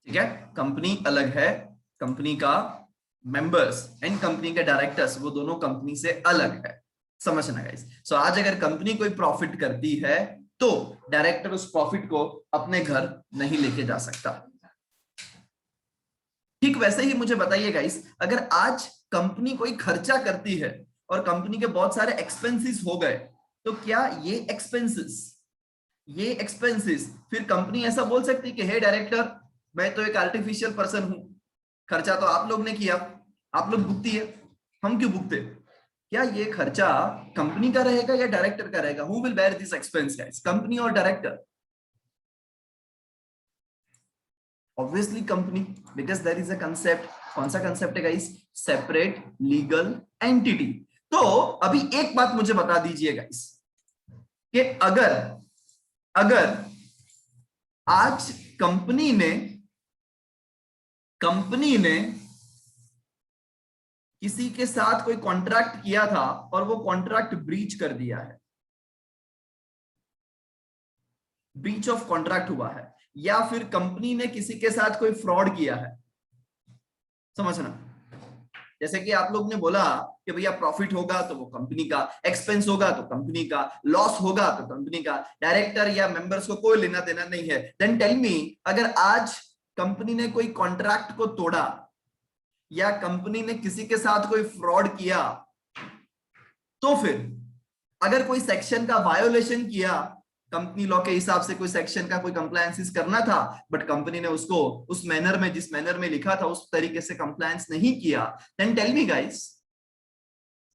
ठीक है, कंपनी अलग है, कंपनी का मेंबर्स एंड कंपनी के डायरेक्टर्स वो दोनों कंपनी से अलग है। समझना गाइस। सो आज अगर कंपनी कोई प्रॉफिट करती है तो डायरेक्टर उस प्रॉफिट को अपने घर नहीं लेके जा सकता। ठीक वैसे ही मुझे बताइए गाइस, अगर आज कंपनी कोई खर्चा करती है और कंपनी के बहुत सारे एक्सपेंसेस हो गए, तो क्या ये एक्सपेंसेस फिर कंपनी ऐसा बोल सकती है कि हे डायरेक्टर, मैं तो एक आर्टिफिशियल पर्सन हूं, खर्चा तो आप लोग ने किया, आप लोग भुगती है, हम क्यों भुगते? क्या ये खर्चा कंपनी का रहेगा या डायरेक्टर का रहेगा? Who will bear this expense guys, company और director? Obviously company, because there is a concept. कौन सा कंसेप्ट है गाइस? Separate legal entity. तो अभी एक बात मुझे बता दीजिए गाइस कि अगर अगर आज कंपनी ने किसी के साथ कोई कॉन्ट्रैक्ट किया था और वो कॉन्ट्रैक्ट ब्रीच कर दिया है, ब्रीच ऑफ कॉन्ट्रैक्ट हुआ है, या फिर कंपनी ने किसी के साथ कोई फ्रॉड किया है। समझना, जैसे कि आप लोग ने बोला कि भैया प्रॉफिट होगा तो वो कंपनी का, एक्सपेंस होगा तो कंपनी का, लॉस होगा तो कंपनी का, डायरेक्टर या मेंबर्स को कोई लेना देना नहीं है। देन टेल मी, अगर आज कंपनी ने कोई कॉन्ट्रैक्ट को तोड़ा या कंपनी ने किसी के साथ कोई फ्रॉड किया, तो फिर अगर कोई सेक्शन का वायोलेशन किया, कंपनी लॉ के हिसाब से कोई सेक्शन का कोई कंप्लायंसेस करना था, बट कंपनी ने उसको उस मैनर में, जिस मैनर में लिखा था उस तरीके से कंप्लायंस नहीं किया, then tell me guys,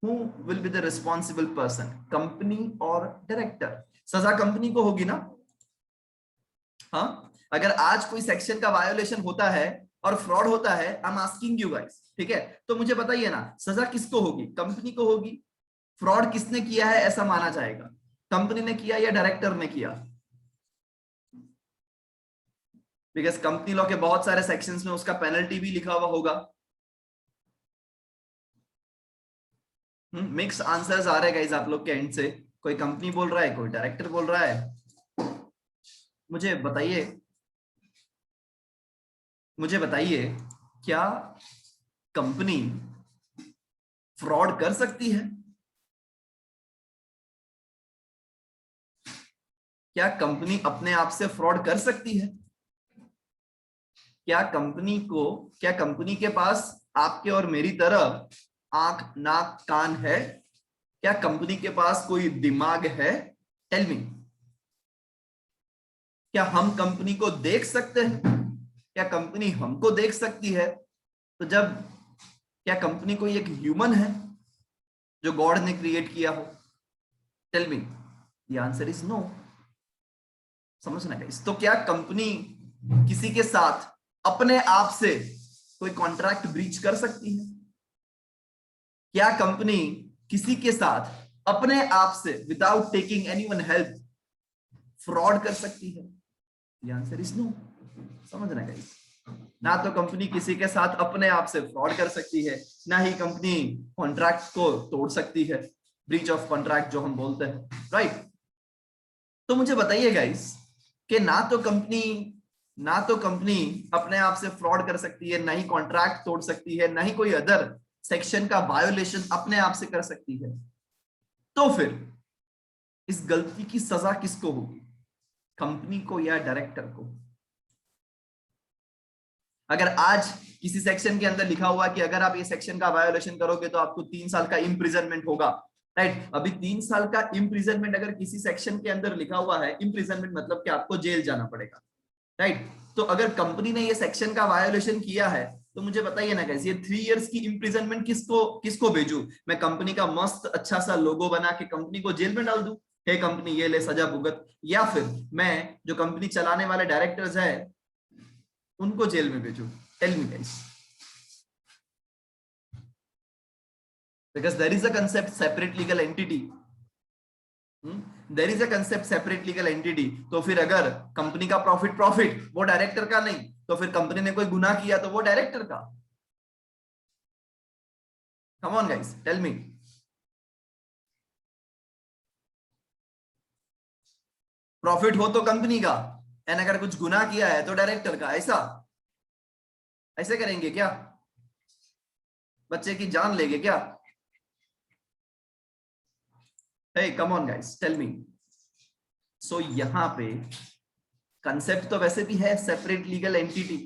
who will be the responsible person, company और डायरेक्टर? सजा कंपनी को होगी ना? हाँ, अगर आज कोई सेक्शन का वायोलेशन होता है और फ्रॉड होता है, I am asking you guys, ठीक है, तो मुझे बताइए ना, सजा किसको होगी? कंपनी को होगी। फ्रॉड किसने किया है ऐसा माना जाएगा? कंपनी ने किया या डायरेक्टर ने किया? बिकॉज कंपनी लॉ के बहुत सारे सेक्शंस में उसका पेनल्टी भी लिखा हुआ होगा। मिक्स आंसर्स आ रहे हैं गाइस आप लोग के एंड से, कोई कंपनी बोल रहा है, कोई डायरेक्टर बोल रहा है। मुझे बताइए, मुझे बताइए, क्या कंपनी फ्रॉड कर सकती है? क्या कंपनी अपने आप से फ्रॉड कर सकती है? क्या कंपनी के पास आपके और मेरी तरह आंख नाक कान है? क्या कंपनी के पास कोई दिमाग है? टेल मी, क्या हम कंपनी को देख सकते हैं? क्या कंपनी हमको देख सकती है? तो जब, क्या कंपनी कोई एक ह्यूमन है जो गॉड ने क्रिएट किया हो? Tell me, the answer is no. समझना गाइस। तो क्या कंपनी किसी के साथ अपने आप से कोई कॉन्ट्रैक्ट ब्रीच कर सकती है? क्या कंपनी किसी के साथ अपने आप से without taking anyone help fraud कर सकती है? The answer is no. समझ रहे गाइस, ना तो कंपनी किसी के साथ अपने आप से फ्रॉड कर सकती है, ना ही कंपनी कॉन्ट्रैक्ट को तोड़ सकती है, ब्रीच ऑफ कॉन्ट्रैक्ट जो हम बोलते हैं, राइट? तो मुझे बताइए गाइस कि ना तो कंपनी अपने आप से फ्रॉड कर सकती है, ना ही कॉन्ट्रैक्ट तोड़ सकती है, ना ही कोई अदर सेक्शन का वायोलेशन अपने आप से कर सकती है, तो फिर इस गलती की सजा किसको होगी? कंपनी को या डायरेक्टर को? अगर आज किसी सेक्शन के अंदर लिखा हुआ कि अगर आप ये सेक्शन का वायोलेशन करोगे तो आपको 3 साल का इम्प्रिजनमेंट होगा, राइट? अभी 3 साल का इम्प्रिजनमेंट अगर किसी सेक्शन के अंदर लिखा हुआ है, इम्प्रिजनमेंट मतलब कि आपको जेल जाना पड़ेगा, राइट? तो अगर कंपनी ने ये सेक्शन का वायोलेशन किया है, तो मुझे बताइए ना कैसे, ये 3 इयर्स की इम्प्रिजनमेंट किसको किसको भेजू? मैं कंपनी का मस्त अच्छा सा लोगो बना के कंपनी को जेल में डाल दूं, हे कंपनी ये ले सजा भुगत, या फिर मैं जो कंपनी चलाने वाले डायरेक्टर्स है उनको जेल में भेजू? Tell me guys, because there is a concept separate legal entity, there is a concept separate legal entity। तो फिर अगर कंपनी का प्रॉफिट प्रॉफिट वो डायरेक्टर का नहीं, तो फिर कंपनी ने कोई गुनाह किया तो वो डायरेक्टर का। Come on guys, tell me. Profit हो तो कंपनी का, एंड अगर कुछ गुनाह किया है तो डायरेक्टर का, ऐसा? ऐसे करेंगे क्या? बच्चे की जान लेंगे क्या? Hey come on guys, tell me. So यहां पे कंसेप्ट तो वैसे भी है separate legal entity.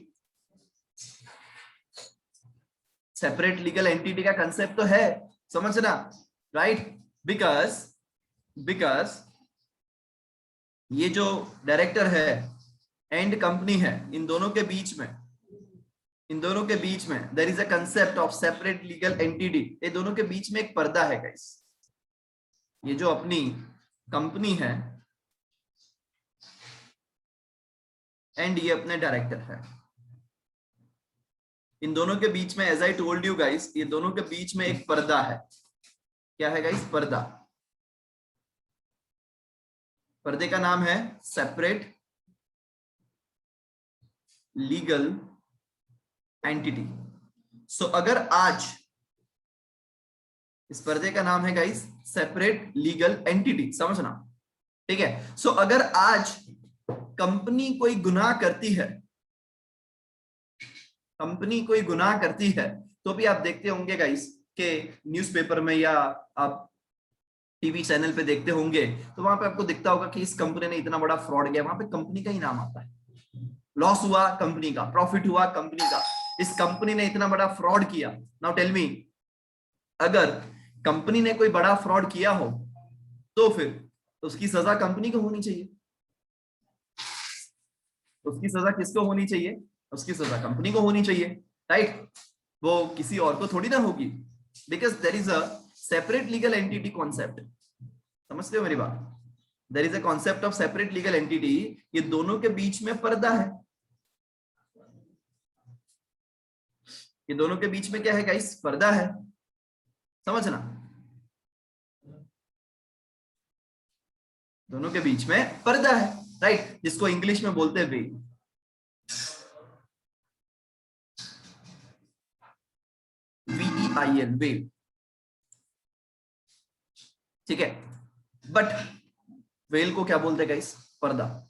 Separate legal entity का कंसेप्ट तो है, समझना, राइट? बिकॉज ये जो डायरेक्टर है एंड कंपनी है, इन दोनों के बीच में there is a concept of separate legal entity. ये दोनों के बीच में एक पर्दा है गाइस। ये जो अपनी कंपनी है एंड ये अपने डायरेक्टर है, इन दोनों के बीच में, as I told you guys, ये दोनों के बीच में एक पर्दा है। क्या है गाइस? पर्दा। पर्दे का नाम है सेपरेट लीगल एंटिटी। सो अगर आज, इस पर्दे का नाम है गाइस सेपरेट लीगल एंटिटी, समझना, ठीक है? सो अगर आज कंपनी कोई गुनाह करती है, कंपनी कोई गुनाह करती है, तो भी आप देखते होंगे गाइस के न्यूज़पेपर में या आप टीवी चैनल पे देखते होंगे, तो वहां पे आपको दिखता होगा कि इस कंपनी ने इतना बड़ा फ्रॉड किया, वहां पे कंपनी का ही नाम आता है। लॉस हुआ कंपनी का, प्रॉफिट हुआ कंपनी का, इस कंपनी ने इतना बड़ा फ्रॉड किया। नाउ टेल मी, अगर कंपनी ने कोई बड़ा फ्रॉड किया हो तो फिर उसकी सजा कंपनी को होनी चाहिए। उसकी सजा किसको होनी चाहिए? उसकी सजा कंपनी को होनी चाहिए, राइट? वो किसी और को थोड़ी ना होगी, because there is a separate legal entity concept. समझते हो मेरी बात? There is a concept of separate legal entity. ये दोनों के बीच में पर्दा है। ये दोनों के बीच में क्या है गाइस? पर्दा है, समझना। दोनों के बीच में पर्दा है, राइट? जिसको इंग्लिश में बोलते हैं वेल। VEIL, वेल, ठीक है? बट वेल को क्या बोलते हैं गाइस? पर्दा।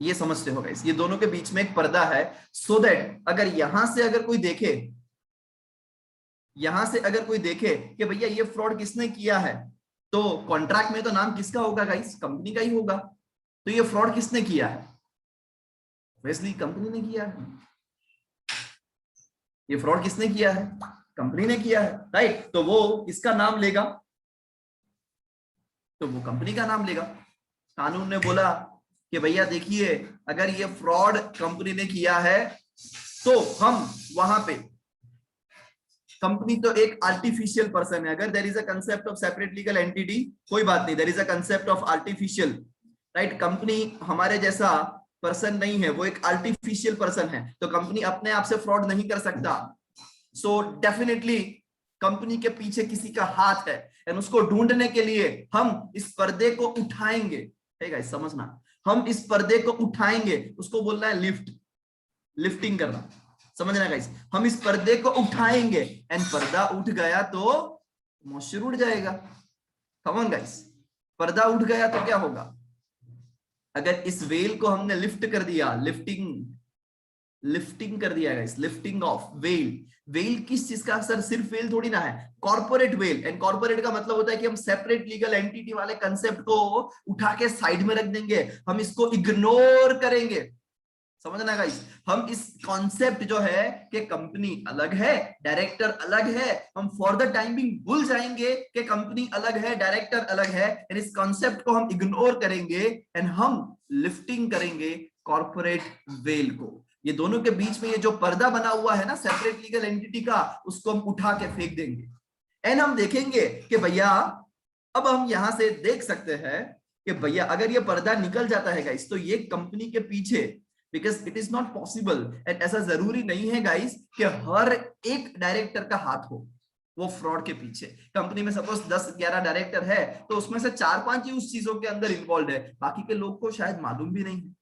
ये समझते हो गाइस? ये दोनों के बीच में एक पर्दा है, सो दैट अगर यहां से अगर कोई देखे, यहां से अगर कोई देखे कि भैया ये फ्रॉड किसने किया है, तो कॉन्ट्रैक्ट में तो नाम किसका होगा गाइस? कंपनी का ही होगा। तो ये फ्रॉड किसने किया है? वैसे कंपनी ने किया है। ये फ्रॉड किसने किया है? कंपनी ने किया है, राइट? तो वो किसका नाम लेगा? तो वो कंपनी का नाम लेगा। कानून ने बोला कि भैया देखिए, अगर ये फ्रॉड कंपनी ने किया है तो हम वहां पे, कंपनी तो एक आर्टिफिशियल पर्सन है। अगर there is a concept of separate legal entity, कोई बात नहीं, there is a concept of artificial, right? Company हमारे जैसा पर्सन नहीं है, वो एक आर्टिफिशियल पर्सन है, तो कंपनी अपने आप से फ्रॉड नहीं कर सकता। सो डेफिनेटली कंपनी के पीछे किसी का हाथ है, एंड उसको ढूंढने के लिए हम इस पर्दे को उठाएंगे। ठीक है, समझना, हम इस पर्दे को उठाएंगे, उसको बोलना है लिफ्ट, लिफ्टिंग करना, समझना गाइस? हम इस पर्दे को उठाएंगे, एंड पर्दा उठ गया तो मॉइस्चर उड़ जाएगा। कम ऑन गाइस, पर्दा उठ गया तो क्या होगा? अगर इस वेल को हमने लिफ्ट कर दिया, लिफ्टिंग कर दिया guys, lifting of well. Well किस चीज का? सर सिर्फ वेल थोड़ी ना है, कॉर्पोरेट वेल। एंड कॉर्पोरेट का मतलब होता है कि हम सेपरेट लीगल एंटिटी वाले कंसेप्ट को उठा के साइड में रख देंगे, हम इसको इग्नोर करेंगे। समझना गाइस? हम इस कॉन्सेप्ट जो है कि कंपनी अलग है, डायरेक्टर अलग है, हम फॉर द टाइमिंग भूल जाएंगे कि कंपनी अलग है, डायरेक्टर अलग है, एंड इस कॉन्सेप्ट को हम इग्नोर करेंगे, एंड हम लिफ्टिंग करेंगे कॉर्पोरेट वेल को। ये दोनों के बीच में ये जो पर्दा बना हुआ है ना सेपरेट लीगल एंटिटी का, उसको हम उठा के फेंक देंगे, एंड हम देखेंगे कि भैया, अब हम यहां से देख सकते हैं कि भैया अगर ये पर्दा निकल जाता है गाइस, तो ये कंपनी के पीछे, because it is not possible, and ऐसा जरूरी नहीं है गाइस कि हर एक डायरेक्टर का हाथ हो वो फ्रॉड के पीछे। कंपनी में सपोज 10-11 डायरेक्टर है, तो उसमें से 4-5 ही उस चीजों के अंदर इन्वॉल्व है, बाकी के लोग को शायद मालूम भी नहीं है,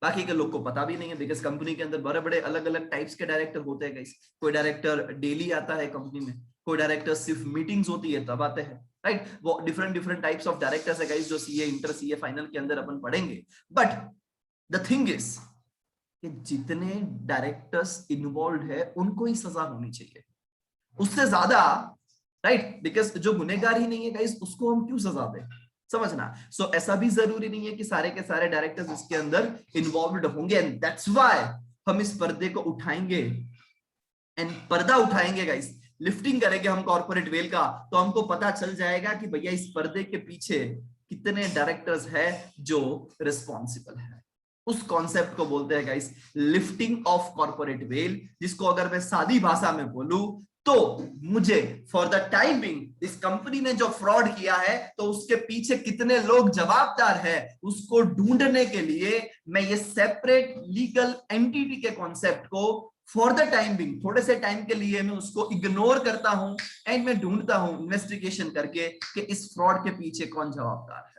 बाकी के लोग को पता भी नहीं है, बिकॉज कंपनी के अंदर बड़े बड़े अलग अलग टाइप्स के डायरेक्टर होते हैं गाइस। कोई डायरेक्टर डेली आता है कंपनी में, कोई डायरेक्टर सिर्फ मीटिंग्स होती है तब आते हैं, राइट? वो different different types of directors है गाइस, जो सीए, इंटर सीए, फाइनल के अंदर अपन पढ़ेंगे। बट द थिंग इज, कि जितने डायरेक्टर्स इन्वॉल्व है उनको ही सजा होनी चाहिए, उससे ज्यादा, राइट? बिकॉज जो गुनहगार ही नहीं है गाइस, उसको हम क्यों सजा दें? समझना। सो ऐसा भी जरूरी नहीं है कि सारे के सारे डायरेक्टर्स इसके अंदर इन्वॉल्व होंगे, एंड दैट्स व्हाई हम इस पर्दे को उठाएंगे, एंड पर्दा उठाएंगे गाइस, लिफ्टिंग करेंगे हम कॉर्पोरेट वेल का, तो हमको पता चल जाएगा कि भैया इस पर्दे के पीछे कितने डायरेक्टर्स है जो रिस्पॉन्सिबल है। उस कॉन्सेप्ट को बोलते हैं guys lifting of corporate well, जिसको अगर मैं सादी भाषा में बोलूं तो मुझे फॉर द टाइम बिंग इस कंपनी ने जो फ्रॉड किया है तो उसके पीछे कितने लोग जवाबदार है, उसको ढूंढने के लिए मैं ये सेपरेट लीगल एंटिटी के कॉन्सेप्ट को फॉर द टाइम बिंग, थोड़े से टाइम के लिए मैं उसको इग्नोर करता हूं, एंड मैं ढूंढता हूं इन्वेस्टिगेशन करके कि इस फ्रॉड के पीछे कौन जवाबदार है।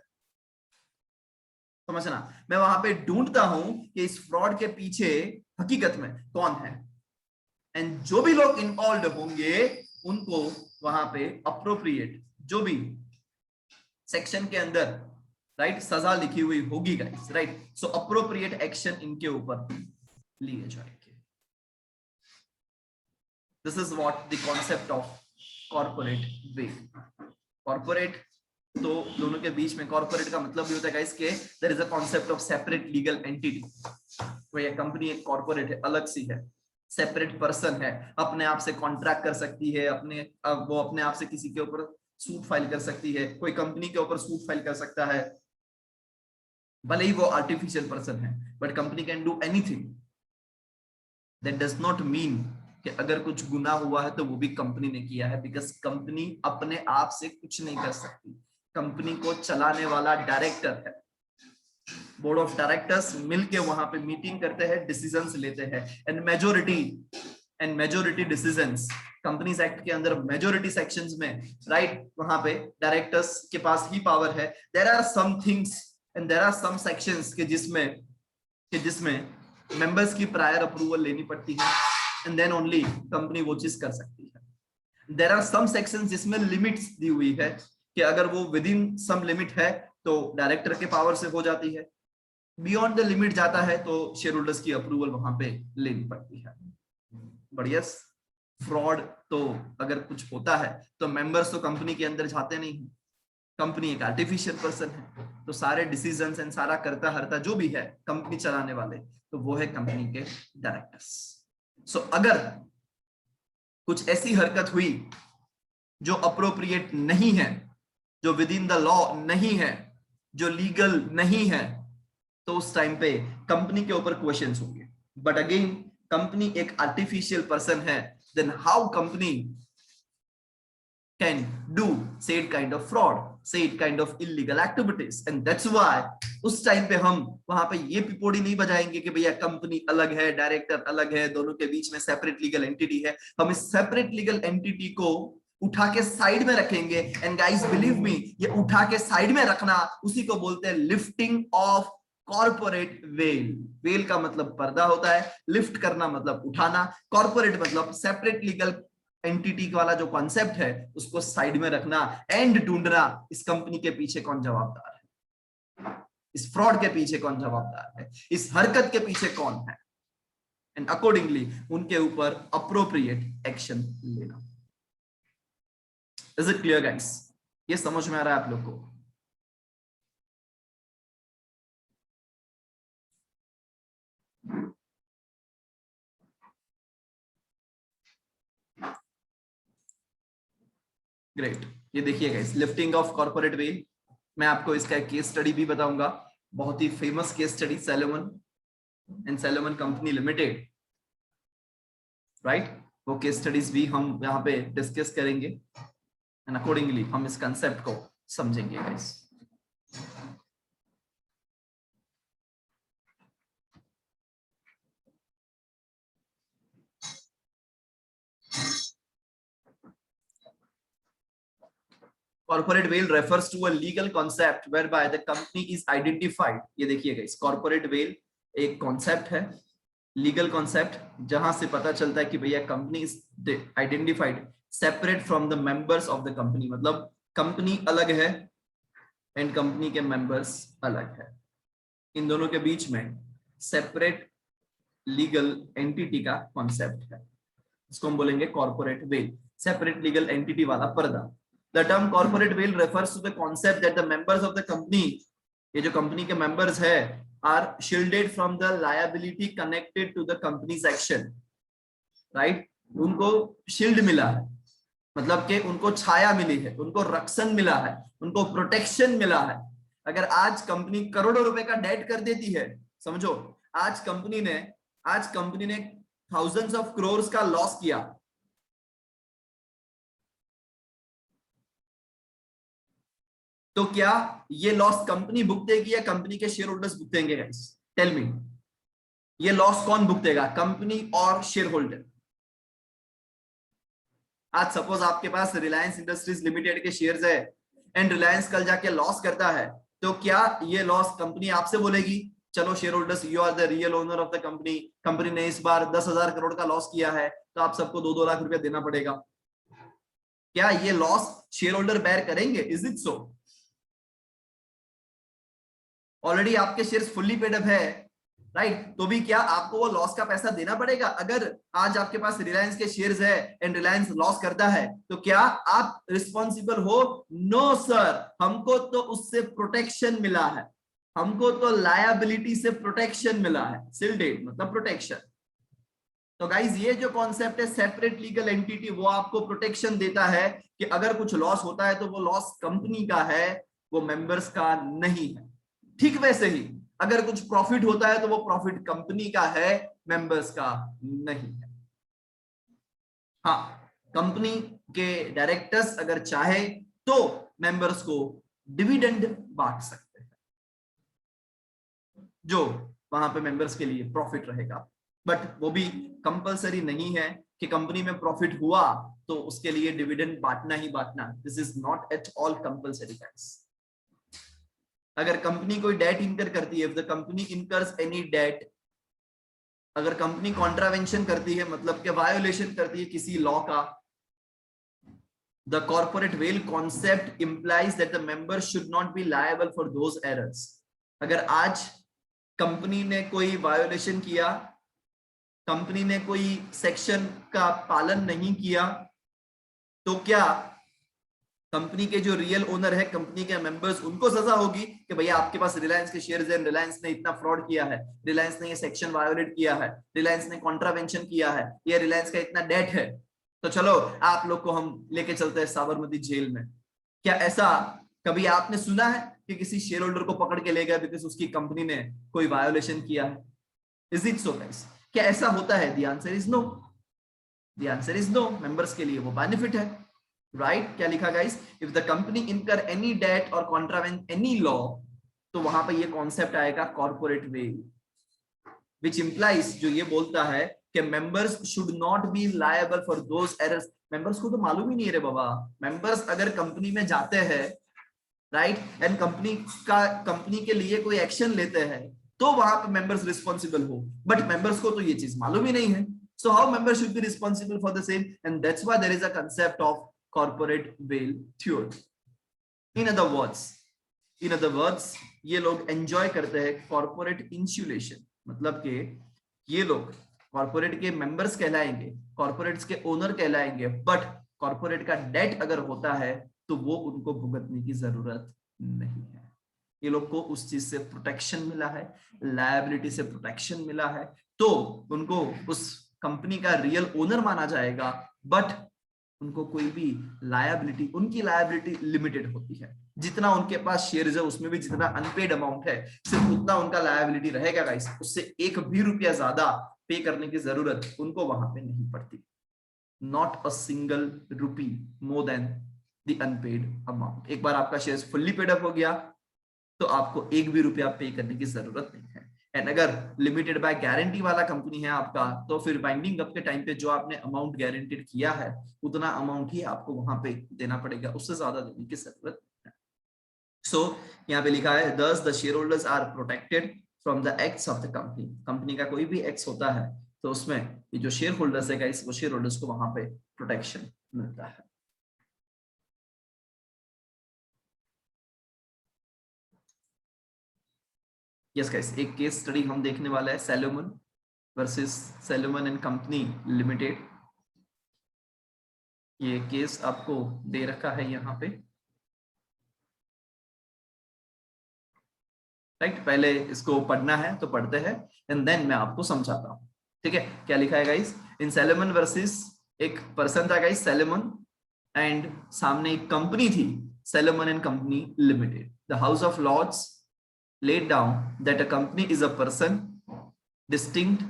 समझना, मैं वहां पे ढूंढता हूं कि इस फ्रॉड के पीछे हकीकत में कौन है, एंड जो भी लोग इन्वॉल्व होंगे उनको वहां पे अप्रोप्रिएट जो भी सेक्शन के अंदर, राइट, सजा लिखी हुई होगी गाइस, राइट, सो अप्रोप्रिएट एक्शन इनके ऊपर लिए जाएंगे। This is what the concept of corporate well. Corporate तो दोनों के बीच में, कॉर्पोरेट का मतलब भी होता है गाइस कि there is a concept of separate legal entity. तो ये कंपनी एक कॉर्पोरेट है, अलग सी है, सेपरेट पर्सन है, अपने आप से कॉन्ट्रैक्ट कर सकती है, वो अपने आप से किसी के ऊपर सूट फाइल कर सकती है, कोई कंपनी के ऊपर सूट फाइल कर सकता है, भले ही वो आर्टिफिशियल पर्सन है, but company can do anything. That does not mean कि अगर कुछ गुनाह हुआ है तो वो भी कंपनी ने किया है, बिकॉज कंपनी अपने आप से कुछ नहीं कर सकती। कंपनी को चलाने वाला डायरेक्टर है, बोर्ड ऑफ डायरेक्टर्स मिलके वहां पे मीटिंग करते हैं, डिसीजंस लेते हैं, and majority decisions companies act के अंदर मेजोरिटी सेक्शंस में, राइट, वहां पे डायरेक्टर्स के पास ही पावर है। There are some things and there are some sections के जिसमें मेंबर्स की प्रायर अप्रूवल लेनी पड़ती है, एंड देन ओनली कंपनी वो चीज कर सकती है। देयर आर सम सेक्शंस जिसमें लिमिट्स दी हुई है कि अगर वो विद इन सम लिमिट है तो डायरेक्टर के पावर से हो जाती है, बियॉन्ड द लिमिट जाता है तो शेयर होल्डर्स की अप्रूवल वहां पे लेनी पड़ती है। बढ़िया। फ्रॉड तो अगर कुछ होता है तो मेंबर्स तो कंपनी के अंदर जाते नहीं है, कंपनी एक आर्टिफिशियल पर्सन है, तो सारे डिसीजंस एंड सारा करता हरता जो भी है कंपनी चलाने वाले, तो वो है कंपनी के डायरेक्टर्स। सो अगर कुछ ऐसी हरकत हुई जो अप्रोप्रिएट नहीं है, जो विद इन द लॉ नहीं है, जो लीगल नहीं है, तो उस टाइम पे कंपनी के ऊपर क्वेश्चंस होंगे। बट अगेन कंपनी एक आर्टिफिशियल पर्सन है, then how company can do said kind of fraud, said kind of illegal activities, and that's why उस टाइम पे हम वहां पे ये पिपोड़ी नहीं बजाएंगे कि भैया कंपनी अलग है, डायरेक्टर अलग है, दोनों के बीच में सेपरेट लीगल एंटिटी है। हम इस सेपरेट लीगल एंटिटी को उठा के साइड में रखेंगे, एंड गाइस बिलीव मी, ये उठा के साइड में रखना उसी को बोलते हैं lifting of corporate well. Well का मतलब पर्दा होता है, लिफ्ट करना मतलब उठाना, कॉर्पोरेट मतलब सेपरेट लीगल एंटिटी वाला जो कॉन्सेप्ट है उसको साइड में रखना, एंड ढूंढना इस कंपनी के पीछे कौन जवाबदार है, इस फ्रॉड के पीछे कौन जवाबदार है, इस हरकत के पीछे कौन है, एंड अकॉर्डिंगली उनके ऊपर अप्रोप्रिएट एक्शन लेना। Is it clear guys? ये समझ में आ रहा है आप लोग को? ग्रेट। ये देखिए guys, lifting of corporate veil, मैं आपको इसका एक केस स्टडी भी बताऊंगा, बहुत ही famous case study, Salomon and Salomon company limited, right. वो केस स्टडीज भी हम यहाँ पे डिस्कस करेंगे, एंड अकॉर्डिंगली हम इस कंसेप्ट को समझेंगे guys. Corporate veil refers to a legal concept whereby the company is identified। ये देखिए गाइस, corporate veil एक कॉन्सेप्ट है, लीगल कॉन्सेप्ट, जहां से पता चलता है कि भैया company is identified separate from the members of the company, मतलब कंपनी अलग है एंड कंपनी के मेंबर्स अलग है, इन दोनों के बीच में सेपरेट लीगल एंटिटी का कॉन्सेप्ट है, इसको हम बोलेंगे corporate veil, separate legal entity वाला पर्दा। The term corporate veil refers to the concept that the members of the company, ये जो कंपनी के मेंबर्स है, are shielded from the liability connected to the company's action, right. उनको shield मिला है, मतलब कि उनको छाया मिली है, उनको रक्षण मिला है, उनको प्रोटेक्शन मिला है। अगर आज कंपनी करोड़ों रुपए का डेट कर देती है, समझो आज कंपनी ने थाउजेंड्स ऑफ करोड़ का लॉस किया, तो क्या ये लॉस कंपनी भुगतेगी या कंपनी के शेयर होल्डर्स भुगतेंगे? गाइस टेल मी, ये लॉस कौन भुगतेगा, कंपनी और शेयर होल्डर? आज सपोज आपके पास रिलायंस इंडस्ट्रीज लिमिटेड के शेयर्स है एंड रिलायंस कल जाके लॉस करता है, तो क्या ये लॉस कंपनी आपसे बोलेगी चलो shareholders you are the real owner of the company, company ने इस बार 10,000 करोड़ का लॉस किया है तो आप सबको 2-2 लाख रुपया देना पड़ेगा? क्या ये लॉस शेयर होल्डर बेयर करेंगे? Is it so? ऑलरेडी आपके शेयर्स फुल्ली पेड अप है, राइट, तो भी क्या आपको वो लॉस का पैसा देना पड़ेगा? अगर आज आपके पास रिलायंस के शेयर्स है एंड रिलायंस लॉस करता है, तो क्या आप रिस्पॉन्सिबल हो? नो सर, हमको तो उससे प्रोटेक्शन मिला है, हमको तो लायबिलिटी से प्रोटेक्शन मिला है, शिल्डेड मतलब प्रोटेक्शन। तो गाइज ये जो कॉन्सेप्ट है सेपरेट लीगल एंटिटी, वो आपको प्रोटेक्शन देता है कि अगर कुछ लॉस होता है तो वो लॉस कंपनी का है, वो मेंबर्स का नहीं है। ठीक वैसे ही अगर कुछ प्रॉफिट होता है तो वो प्रॉफिट कंपनी का है, मेंबर्स का नहीं है। हाँ, कंपनी के डायरेक्टर्स अगर चाहे तो मेंबर्स को डिविडेंड बांट सकते हैं, जो वहां पे मेंबर्स के लिए प्रॉफिट रहेगा, बट वो भी कंपलसरी नहीं है कि कंपनी में प्रॉफिट हुआ तो उसके लिए डिविडेंड बांटना ही बांटना। This is not at all compulsory guys. अगर कंपनी कोई डेट इनकर करती है, if the company incurs any debt, अगर कंपनी कॉन्ट्रावेंशन करती है मतलब कि वायोलेशन करती है किसी लॉ का, the corporate veil concept implies that the member should not be liable for those errors. अगर आज कंपनी ने कोई वायोलेशन किया, कंपनी ने कोई सेक्शन का पालन नहीं किया, तो क्या कंपनी के जो रियल ओनर है, कंपनी के मेंबर्स, उनको सजा होगी कि भैया आपके पास रिलायंस के शेयर्स हैं, रिलायंस ने इतना फ्रॉड किया है, रिलायंस ने ये सेक्शन वायोलेट किया है, रिलायंस ने कॉन्ट्रावेंशन किया है, ये रिलायंस का इतना डेट है, तो चलो आप लोग को हम लेके चलते हैं साबरमती जेल में। क्या ऐसा कभी आपने सुना है कि किसी शेयर होल्डर को पकड़ के ले गया बिकॉज उसकी कंपनी ने कोई वायोलेशन किया है? Is it so guys? क्या ऐसा होता है? The answer is no, the answer is no. Members के लिए वो बेनिफिट है, राइट। क्या लिखा guys? If the company incur any debt और कॉन्ट्रावेंट एनी लॉ, तो वहां पर ये कॉन्सेप्ट आएगा कॉर्पोरेट वेल, विच इंप्लाइज, जो ये बोलता है कि members should not be liable for those errors. Members को तो मालूम ही नहीं है रे बाबा, मेंबर्स अगर कंपनी में जाते हैं, राइट, एंड कंपनी के लिए कोई एक्शन लेते हैं, तो वहां पे मेंबर्स रिस्पॉन्सिबल हो, बट मेंबर्स को तो ये चीज मालूम ही नहीं है। So how members should be responsible for the same, and that's why there is a concept of corporate veil theory. In other words, ये लोग एंजॉय करते हैं कॉर्पोरेट इंसुलेशन, मतलब कि ये लोग कॉर्पोरेट के मेंबर्स कहलाएंगे, कॉर्पोरेट्स के ओनर कहलाएंगे, बट कॉर्पोरेट का डेट अगर होता है तो वो उनको भुगतने की जरूरत नहीं है। ये लोग को उस चीज से प्रोटेक्शन मिला है, लायबिलिटी से प्रोटेक्शन मिला है, तो उनको उस कंपनी का रियल ओनर माना जाएगा, बट उनको कोई भी लायबिलिटी, उनकी लायबिलिटी लिमिटेड होती है। जितना उनके पास शेयर्स है उसमें भी जितना अनपेड अमाउंट है, सिर्फ उतना उनका लायबिलिटी रहेगा गाइस, उससे एक भी रुपया ज्यादा पे करने की जरूरत उनको वहां पे नहीं पड़ती। Not a single rupee more than the unpaid amount. एक बार आपका शेयर फुल्ली पेड अप हो गया तो आपको एक भी रुपया पे करने की जरूरत नहीं है। एंड अगर लिमिटेड बाय गारंटी वाला कंपनी है आपका, तो फिर बाइंडिंग अप के टाइम पे जो आपने अमाउंट गारंटेड किया है उतना अमाउंट ही आपको वहां पे देना पड़ेगा, उससे ज्यादा देने की जरूरत नहीं है। सो यहाँ पे लिखा है thus the shareholders are protected from the acts of the company। Company का कोई भी एक्ट होता है तो उसमें ये जो शेयर होल्डर्स है गाइस, वो शेयर होल्डर्स को वहां पे प्रोटेक्शन मिलता है। यस गाइस, एक केस स्टडी हम देखने वाला है Salomon. Versus Salomon and company limited. ये केस आपको दे रखा है यहाँ पे, राइट। पहले इसको पढ़ना है तो पढ़ते हैं एंड देन मैं आपको समझाता हूँ, ठीक है। क्या लिखा है गाइस? इन सेलोमन वर्सेस, एक पर्सन था गाइस सेलोमन, एंड सामने एक कंपनी थी, Salomon and company limited. The house of lords laid down that a company is a person distinct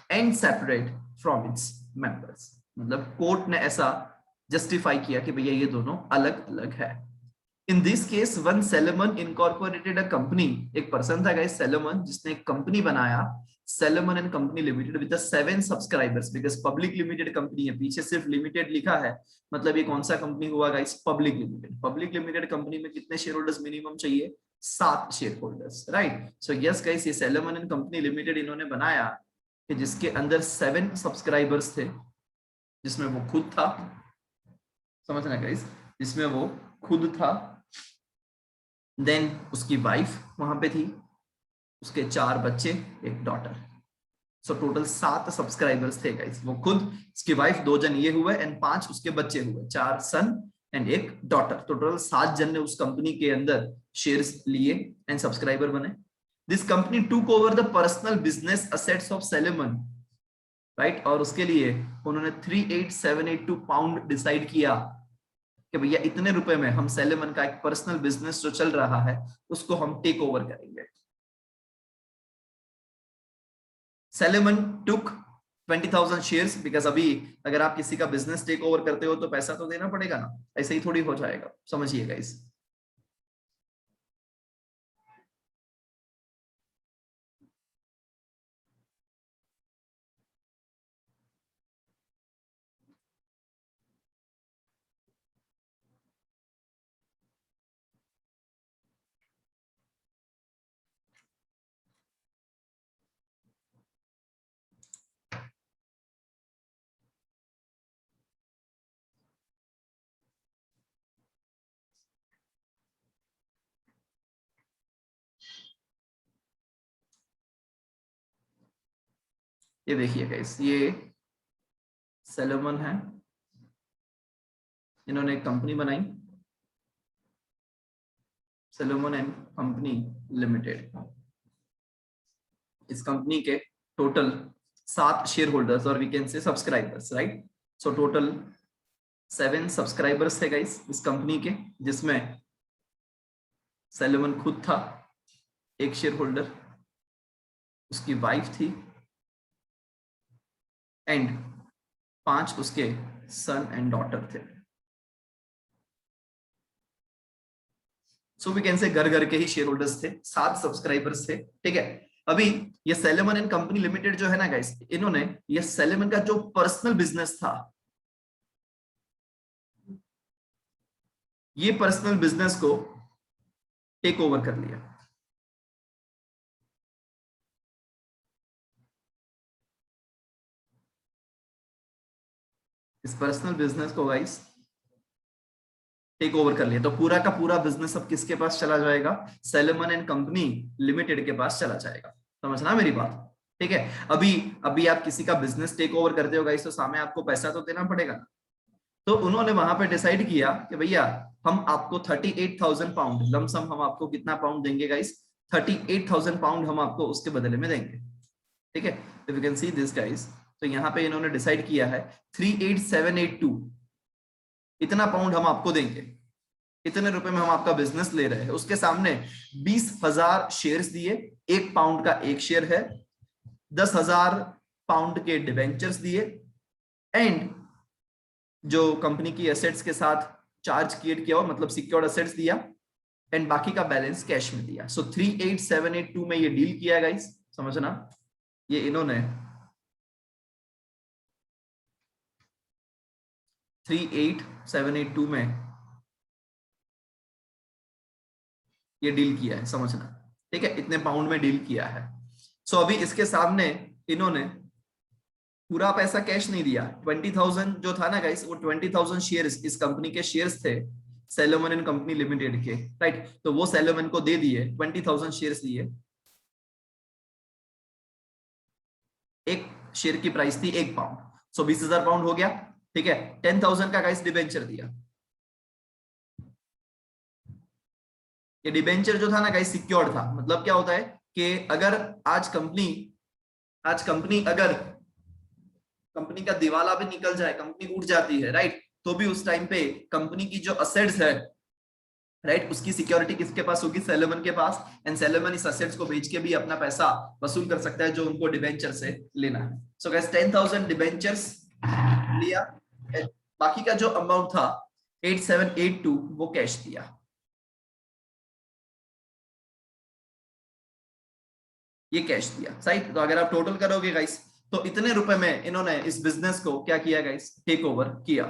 and separate from its members। मतलब court ने ऐसा justify किया कि भैया ये दोनों अलग अलग है। In this case one Salomon incorporated a company, एक पर्सन था गाइस सेलोमन जिसने एक कंपनी बनाया, Salomon and company limited, with 7 subscribers, because public limited company है, पीछे सिर्फ लिमिटेड लिखा है, मतलब ये कौन सा कंपनी हुआ guys? Public limited. Public limited company में कितने शेयर होल्डर्स मिनिमम चाहिए? 7 share holders, right. So yes guys, ये सेलोमन एंड कंपनी लिमिटेड इन्होंने बनाया कि जिसके अंदर 7 सब्सक्राइबर्स थे, जिसमें वो खुद था, समझना गाइस, जिसमें वो खुद था, देन उसकी वाइफ वहां पे थी, उसके 4 बच्चे, एक डॉटर। सो टोटल 7 सब्सक्राइबर्स थे गाइस। वो खुद, उसकी वाइफ, 2 जन ये हुए एंड 5 उसके बच्चे हुए, 4 सन एंड एक डॉटर। तो टोटल 7 जन ने उस कंपनी के अंदर शेयर्स लिए एंड सब्सक्राइबर बने। This company took over the personal business assets of Salomon, right. और उसके लिए उन्होंने 38782 पाउंड डिसाइड किया कि भैया इतने रुपए में हम सेलोमन का एक पर्सनल बिजनेस जो चल रहा है उसको हम टेक ओवर करेंगे। सेलोमन टुक 20,000 शेयर्स, बिकॉज अभी अगर आप किसी का बिजनेस टेक ओवर करते हो तो पैसा तो देना पड़ेगा ना, ऐसे ही थोड़ी हो जाएगा, समझिएगा इस। ये देखिए गाइस, ये सेलोमन है, इन्होंने एक कंपनी बनाई, सेलोमन एंड कंपनी लिमिटेड। इस कंपनी के टोटल 7 शेयर होल्डर्स और we can say subscribers, right. So total 7 subscribers थे गाइस इस कंपनी के, जिसमें सेलोमन खुद था, एक शेयर होल्डर, उसकी वाइफ थी एंड 5 उसके सन एंड डॉटर थे। सो वी कैन से घर घर के ही शेयर होल्डर्स थे, 7 सब्सक्राइबर्स थे, ठीक है। अभी ये सेलोमन एंड कंपनी लिमिटेड जो है ना गाइस, इन्होंने ये सेलोमन का जो पर्सनल बिजनेस था, ये पर्सनल बिजनेस को टेक ओवर कर लिया। इस पर्सनल बिजनेस को गाइस टेक ओवर कर लिया, तो पूरा का पूरा बिजनेस अब किसके पास चला जाएगा? सेलोमन एंड कंपनी लिमिटेड के पास चला जाएगा। समझना मेरी बात, ठीक है। अभी अभी आप किसी का बिजनेस टेक ओवर करते हो गाइस, तो सामने आपको पैसा तो देना पड़ेगा ना। तो उन्होंने वहां पे डिसाइड किया कि भैया हम आपको 38,000 पाउंड लमसम, हम आपको कितना पाउंड देंगे गाइस? 38,000 पाउंड हम आपको उसके बदले में देंगे, ठीक है। If you can see this guys, तो यहाँ पे इन्होंने डिसाइड किया है 38782, इतना पाउंड हम आपको देंगे, इतने रुपए में हम आपका बिजनेस ले रहे हैं। उसके सामने 20,000 शेयर्स दिए, 1 पाउंड का 1 शेयर है, 10,000 पाउंड के डिवेंचर्स दिए एंड जो कंपनी की एसेट्स के साथ चार्ज क्रिएट किया हो, मतलब सिक्योर्ड एसेट्स दिया एंड बाकी का बैलेंस कैश में दिया। सो 38782 में ये डील किया गाइस, समझना। ये इन्होंने 38782 में ये डील किया है, समझना, ठीक है। इतने पाउंड में डील किया है। सो अभी इसके सामने इन्होंने पूरा पैसा कैश नहीं दिया, 20,000 जो था ना गाइस, वो 20,000 शेयर्स, इस कंपनी के शेयर्स थे सेलोमन एंड कंपनी लिमिटेड के, राइट। तो वो सेलोमन को दे दिए, 20,000 शेयर्स दिए एक शेयर की प्राइस थी 1 पाउंड, सो 20,000 पाउंड हो गया, ठीक है। 10,000 का गाइस डिबेंचर दिया। ये डिबेंचर जो था ना गाइस सिक्योर्ड था, मतलब क्या होता है कि अगर आज कंपनी अगर कंपनी का दिवाला भी निकल जाए, कंपनी उठ जाती है, राइट, तो भी उस टाइम पे कंपनी की जो असेट्स है, राइट, उसकी सिक्योरिटी किसके पास होगी? सेलेमन के पास। एंड सेलेमन इस असेट्स को बेच के भी अपना पैसा वसूल कर सकता है जो उनको डिबेंचर से लेना है। सो गाइस 10,000 डिबेंचर्स लिया, बाकी का जो अमाउंट था 8782 वो कैश दिया। ये कैश दिया, सही। तो अगर आप टोटल करोगे गाइस तो इतने रुपए में इन्होंने इस बिजनेस को क्या किया गाइस? टेक ओवर किया,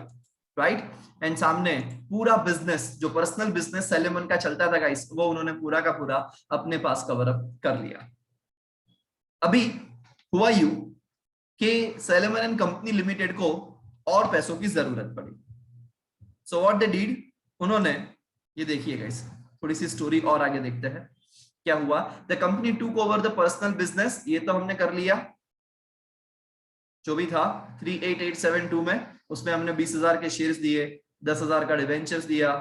राइट। एंड सामने पूरा बिजनेस, जो पर्सनल बिजनेस सेलेमन का चलता था गाइस, वो उन्होंने पूरा का पूरा अपने पास कवर अप कर लिया। अभी हुआ यूं कि सेलेमन एंड कंपनी लिमिटेड को और पैसों की जरूरत पड़ी। सो व्हाट दे डिड, उन्होंने, ये देखिए गाइस, थोड़ी सी स्टोरी और आगे देखते हैं क्या हुआ। The company took over the personal business, ये तो हमने कर लिया, जो भी था 38872 में, उसमें हमने 20,000 के शेयर्स दिए, 10,000 का डिवेंचर्स दिया,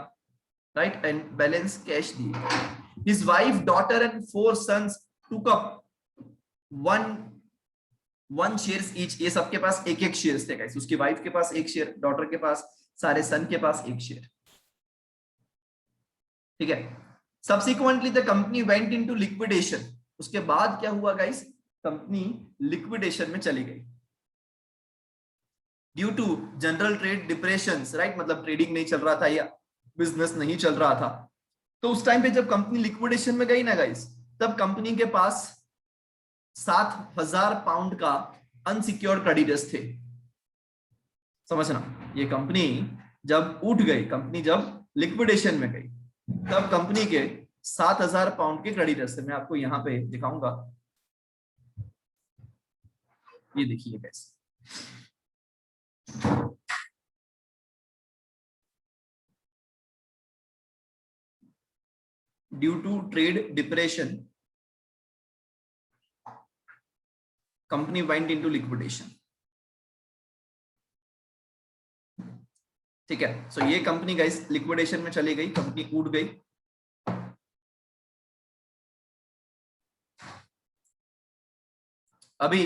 राइट, एंड बैलेंस कैश दिए। His wife, daughter and 4 sons took up one shares each, ये सबके पास एक एक शेयर्स थे गाइस। उसकी वाइफ के पास एक शेयर, डॉटर के पास, सारे सन के पास एक शेयर, ठीक है। Subsequently the company went into liquidation, उसके बाद क्या हुआ गाइस? कंपनी लिक्विडेशन में चली गई due to general trade depressions, right, मतलब ट्रेडिंग नहीं चल रहा था या बिजनेस नहीं चल रहा था। तो उस टाइम पे जब कंपनी लिक्विडेशन में गई ना गाइस, तब कंपनी के पास 7,000 पाउंड का अनसिक्योर्ड क्रेडिटर्स थे। समझना, ये कंपनी जब उठ गई, कंपनी जब लिक्विडेशन में गई, तब कंपनी के 7,000 पाउंड के क्रेडिटर्स थे। मैं आपको यहां पे दिखाऊंगा, ये देखिए guys, due to trade depression company went into liquidation, ठीक है। सो ये कंपनी गाइस लिक्विडेशन में चली गई, कंपनी उठ गई। अभी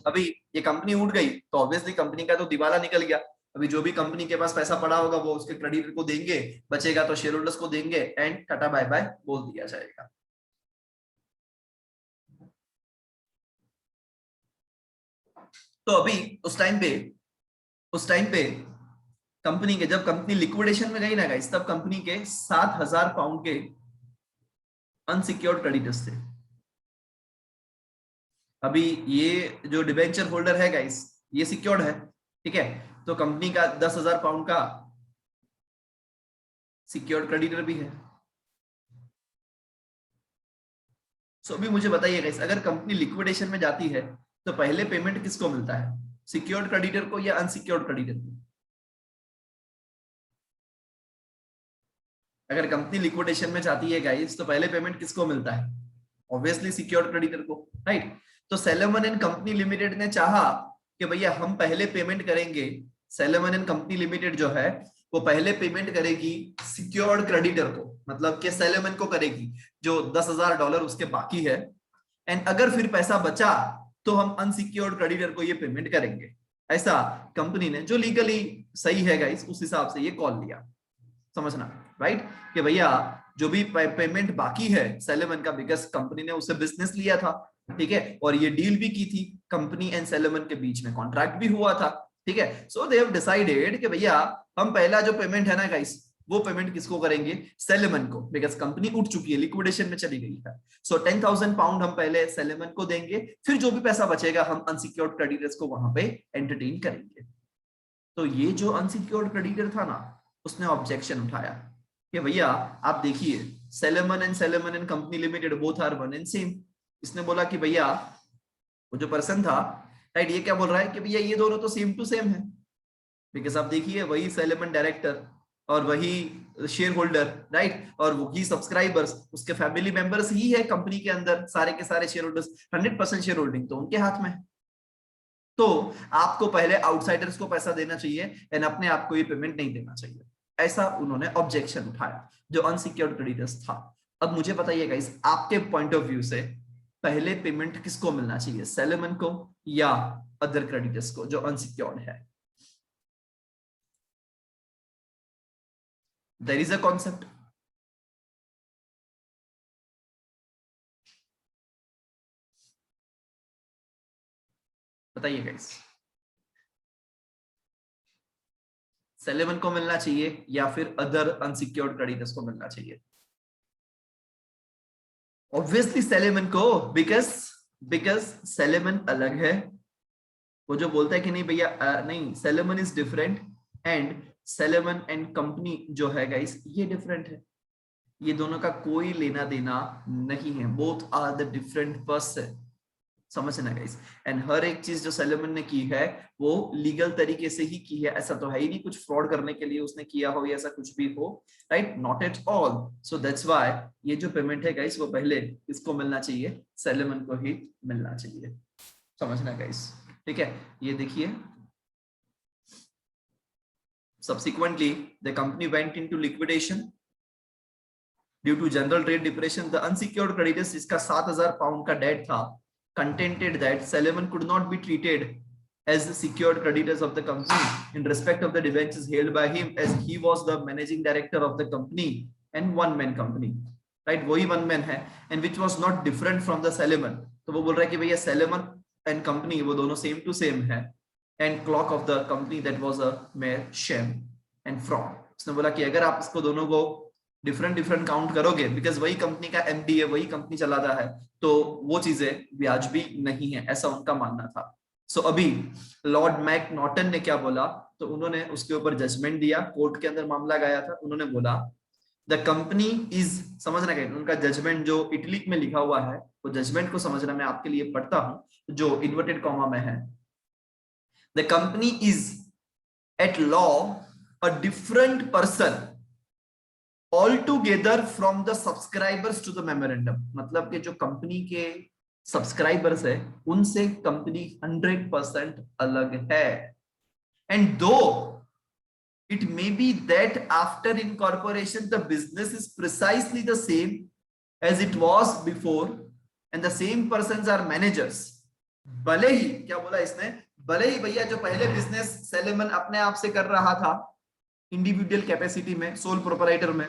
अभी ये कंपनी उठ गई तो ऑब्वियसली कंपनी का तो दिवाला निकल गया। अभी जो भी कंपनी के पास पैसा पड़ा होगा वो उसके क्रेडिटर को देंगे, बचेगा तो शेयर होल्डर्स को देंगे, एंड टाटा बाय बाय बोल दिया जाएगा। तो अभी उस टाइम पे कंपनी के, जब कंपनी लिक्विडेशन में गई ना गाइस, तब कंपनी के 7,000 पाउंड के अनसिक्योर्ड क्रेडिटर्स थे। अभी ये जो डिबेंचर होल्डर है गाइस, ये सिक्योर्ड है, ठीक है। तो कंपनी का 10,000 पाउंड का सिक्योर्ड क्रेडिटर भी है। सो अभी मुझे बताइए गाइस, अगर कंपनी लिक्विडेशन में जाती है तो पहले पेमेंट किसको मिलता है? सिक्योर्ड क्रेडिटर को या अनसिक्योर्ड क्रेडिटर को? अगर कंपनी लिक्विडेशन में जाती है गाइस तो पहले पेमेंट किसको मिलता है? ऑब्वियसली सिक्योर्ड क्रेडिटर को, राइट। तो सेलेमन एंड कंपनी लिमिटेड ने चाहा कि भैया हम पहले पेमेंट करेंगे, सेलेमन एंड कंपनी लिमिटेड जो है वो पहले पेमेंट करेगी सिक्योर्ड क्रेडिटर को, मतलब कि सेलेमन को करेगी, जो $10,000 उसके बाकी है। एंड अगर फिर पैसा बचा तो हम अनसिक्योर्ड क्रेडिटर को ये पेमेंट करेंगे। ऐसा कंपनी ने, जो लीगली सही है गाइस, उस हिसाब से ये कॉल लिया। समझना, राइट, कि भैया जो भी पेमेंट बाकी है सेलेमन का, बिकॉज कंपनी ने उससे बिजनेस लिया था, ठीक है, और ये डील भी की थी, कंपनी एंड सेलेमन के बीच में कॉन्ट्रैक्ट भी हुआ था, ठीक है। सो दे हैव डिसाइडेड कि भैया हम पहला जो पेमेंट है ना गाइस, वो पेमेंट किसको करेंगे? सेलेमन को, बिकॉज कंपनी उठ चुकी है, लिक्विडेशन में चली गई है। सो 10,000 पाउंड हम पहले सेलेमन को देंगे, फिर जो भी पैसा बचेगा हम अनसिक्योर्ड क्रेडिटर्स को वहां पे एंटरटेन करेंगे। तो ये जो अनसिक्योर्ड क्रेडिटर था ना, उसने ऑब्जेक्शन उठाया कि भैया आप देखिए, Salomon and company limited both are one and same. इसने बोला कि भैया, वो जो पर्सन था, राइट, ये क्या बोल रहा है कि भैया ये दोनों तो सेम टू सेम है, बिकॉज आप देखिए वही सेलेमन डायरेक्टर, और वही शेयर होल्डर, राइट, और वही सब्सक्राइबर्स, उसके फैमिली मेंबर्स ही है कंपनी के अंदर, सारे के सारे शेयर होल्डर्स, 100% शेयर होल्डिंग तो उनके हाथ में है। तो आपको पहले आउटसाइडर्स को पैसा देना चाहिए एंड अपने आप को ये पेमेंट नहीं देना चाहिए, ऐसा उन्होंने ऑब्जेक्शन उठाया जो अनसिक्योर्ड क्रेडिटर्स था। अब मुझे बताइएगा इस आपके पॉइंट ऑफ व्यू से पहले पेमेंट किसको मिलना चाहिए, सेलेमन को या अदर क्रेडिटर्स को जो अनसिक्योर्ड है? देयर इज अ कॉन्सेप्ट, बताइएगा इस सेलेमन को मिलना चाहिए या फिर अदर अनसिक्योर्ड क्रेडिटर्स को मिलना चाहिए? ऑब्वियसली सेलेमन को, बिकॉज सेलेमन अलग है। वो जो बोलता है कि नहीं भैया नहीं, Salomon is different and Salomon and company जो है गाइस ये डिफरेंट है, ये दोनों का कोई लेना देना नहीं है, both are the different person, समझना गाइस। एंड हर एक चीज जो सेलेमन ने की है वो लीगल तरीके से ही की है, ऐसा तो है ही नहीं कुछ फ्रॉड करने के लिए उसने किया हो या ऐसा कुछ भी हो, right, not at all. So that's why ये जो पेमेंट है गाइस वो पहले इसको मिलना चाहिए, सेलेमन को ही मिलना चाहिए, समझना गाइस, ठीक है। ये देखिए subsequently the company went into liquidation due to general trade depression. The unsecured creditors जिसका 7,000 पाउंड का डेट था contended that Salomon could not be treated as the secured creditors of the company in respect of the debentures held by him, as he was the managing director of the company and one man company, right, वही one man है, and which was not different from the Salomon। तो वो बोल रहा है कि भैया Salomon and company वो दोनों same to same है, and clock of the company that was a mere sham and fraud। उसने बोला कि अगर आप इसको दोनों को डिफरेंट काउंट करोगे, बिकॉज वही कंपनी का एमडी है, वही कंपनी चलाता है, तो वो चीजें वाजिबी नहीं है, ऐसा उनका मानना था। सो अभी लॉर्ड मैक नॉटन ने क्या बोला, तो उन्होंने उसके ऊपर जजमेंट दिया, कोर्ट के अंदर मामला गया था, उन्होंने बोला द कंपनी इज, समझना क्या उनका जजमेंट जो इटली में लिखा हुआ है, वो जजमेंट को समझना, मैं आपके लिए पढ़ता हूं जो इन्वर्टेड कॉमा में है। The company is at law a different person altogether from the subscribers to the memorandum, मतलब कि जो कंपनी के सब्सक्राइबर्स है उनसे कंपनी 100% अलग है। एंड दो it may be that after incorporation the business is precisely the same as it was before and the same persons are managers, भले ही, क्या बोला इसने, भले ही भैया जो पहले बिजनेस सेलेमन अपने आप से कर रहा था इंडिविजुअल कैपेसिटी में, सोल प्रोपराइटर में,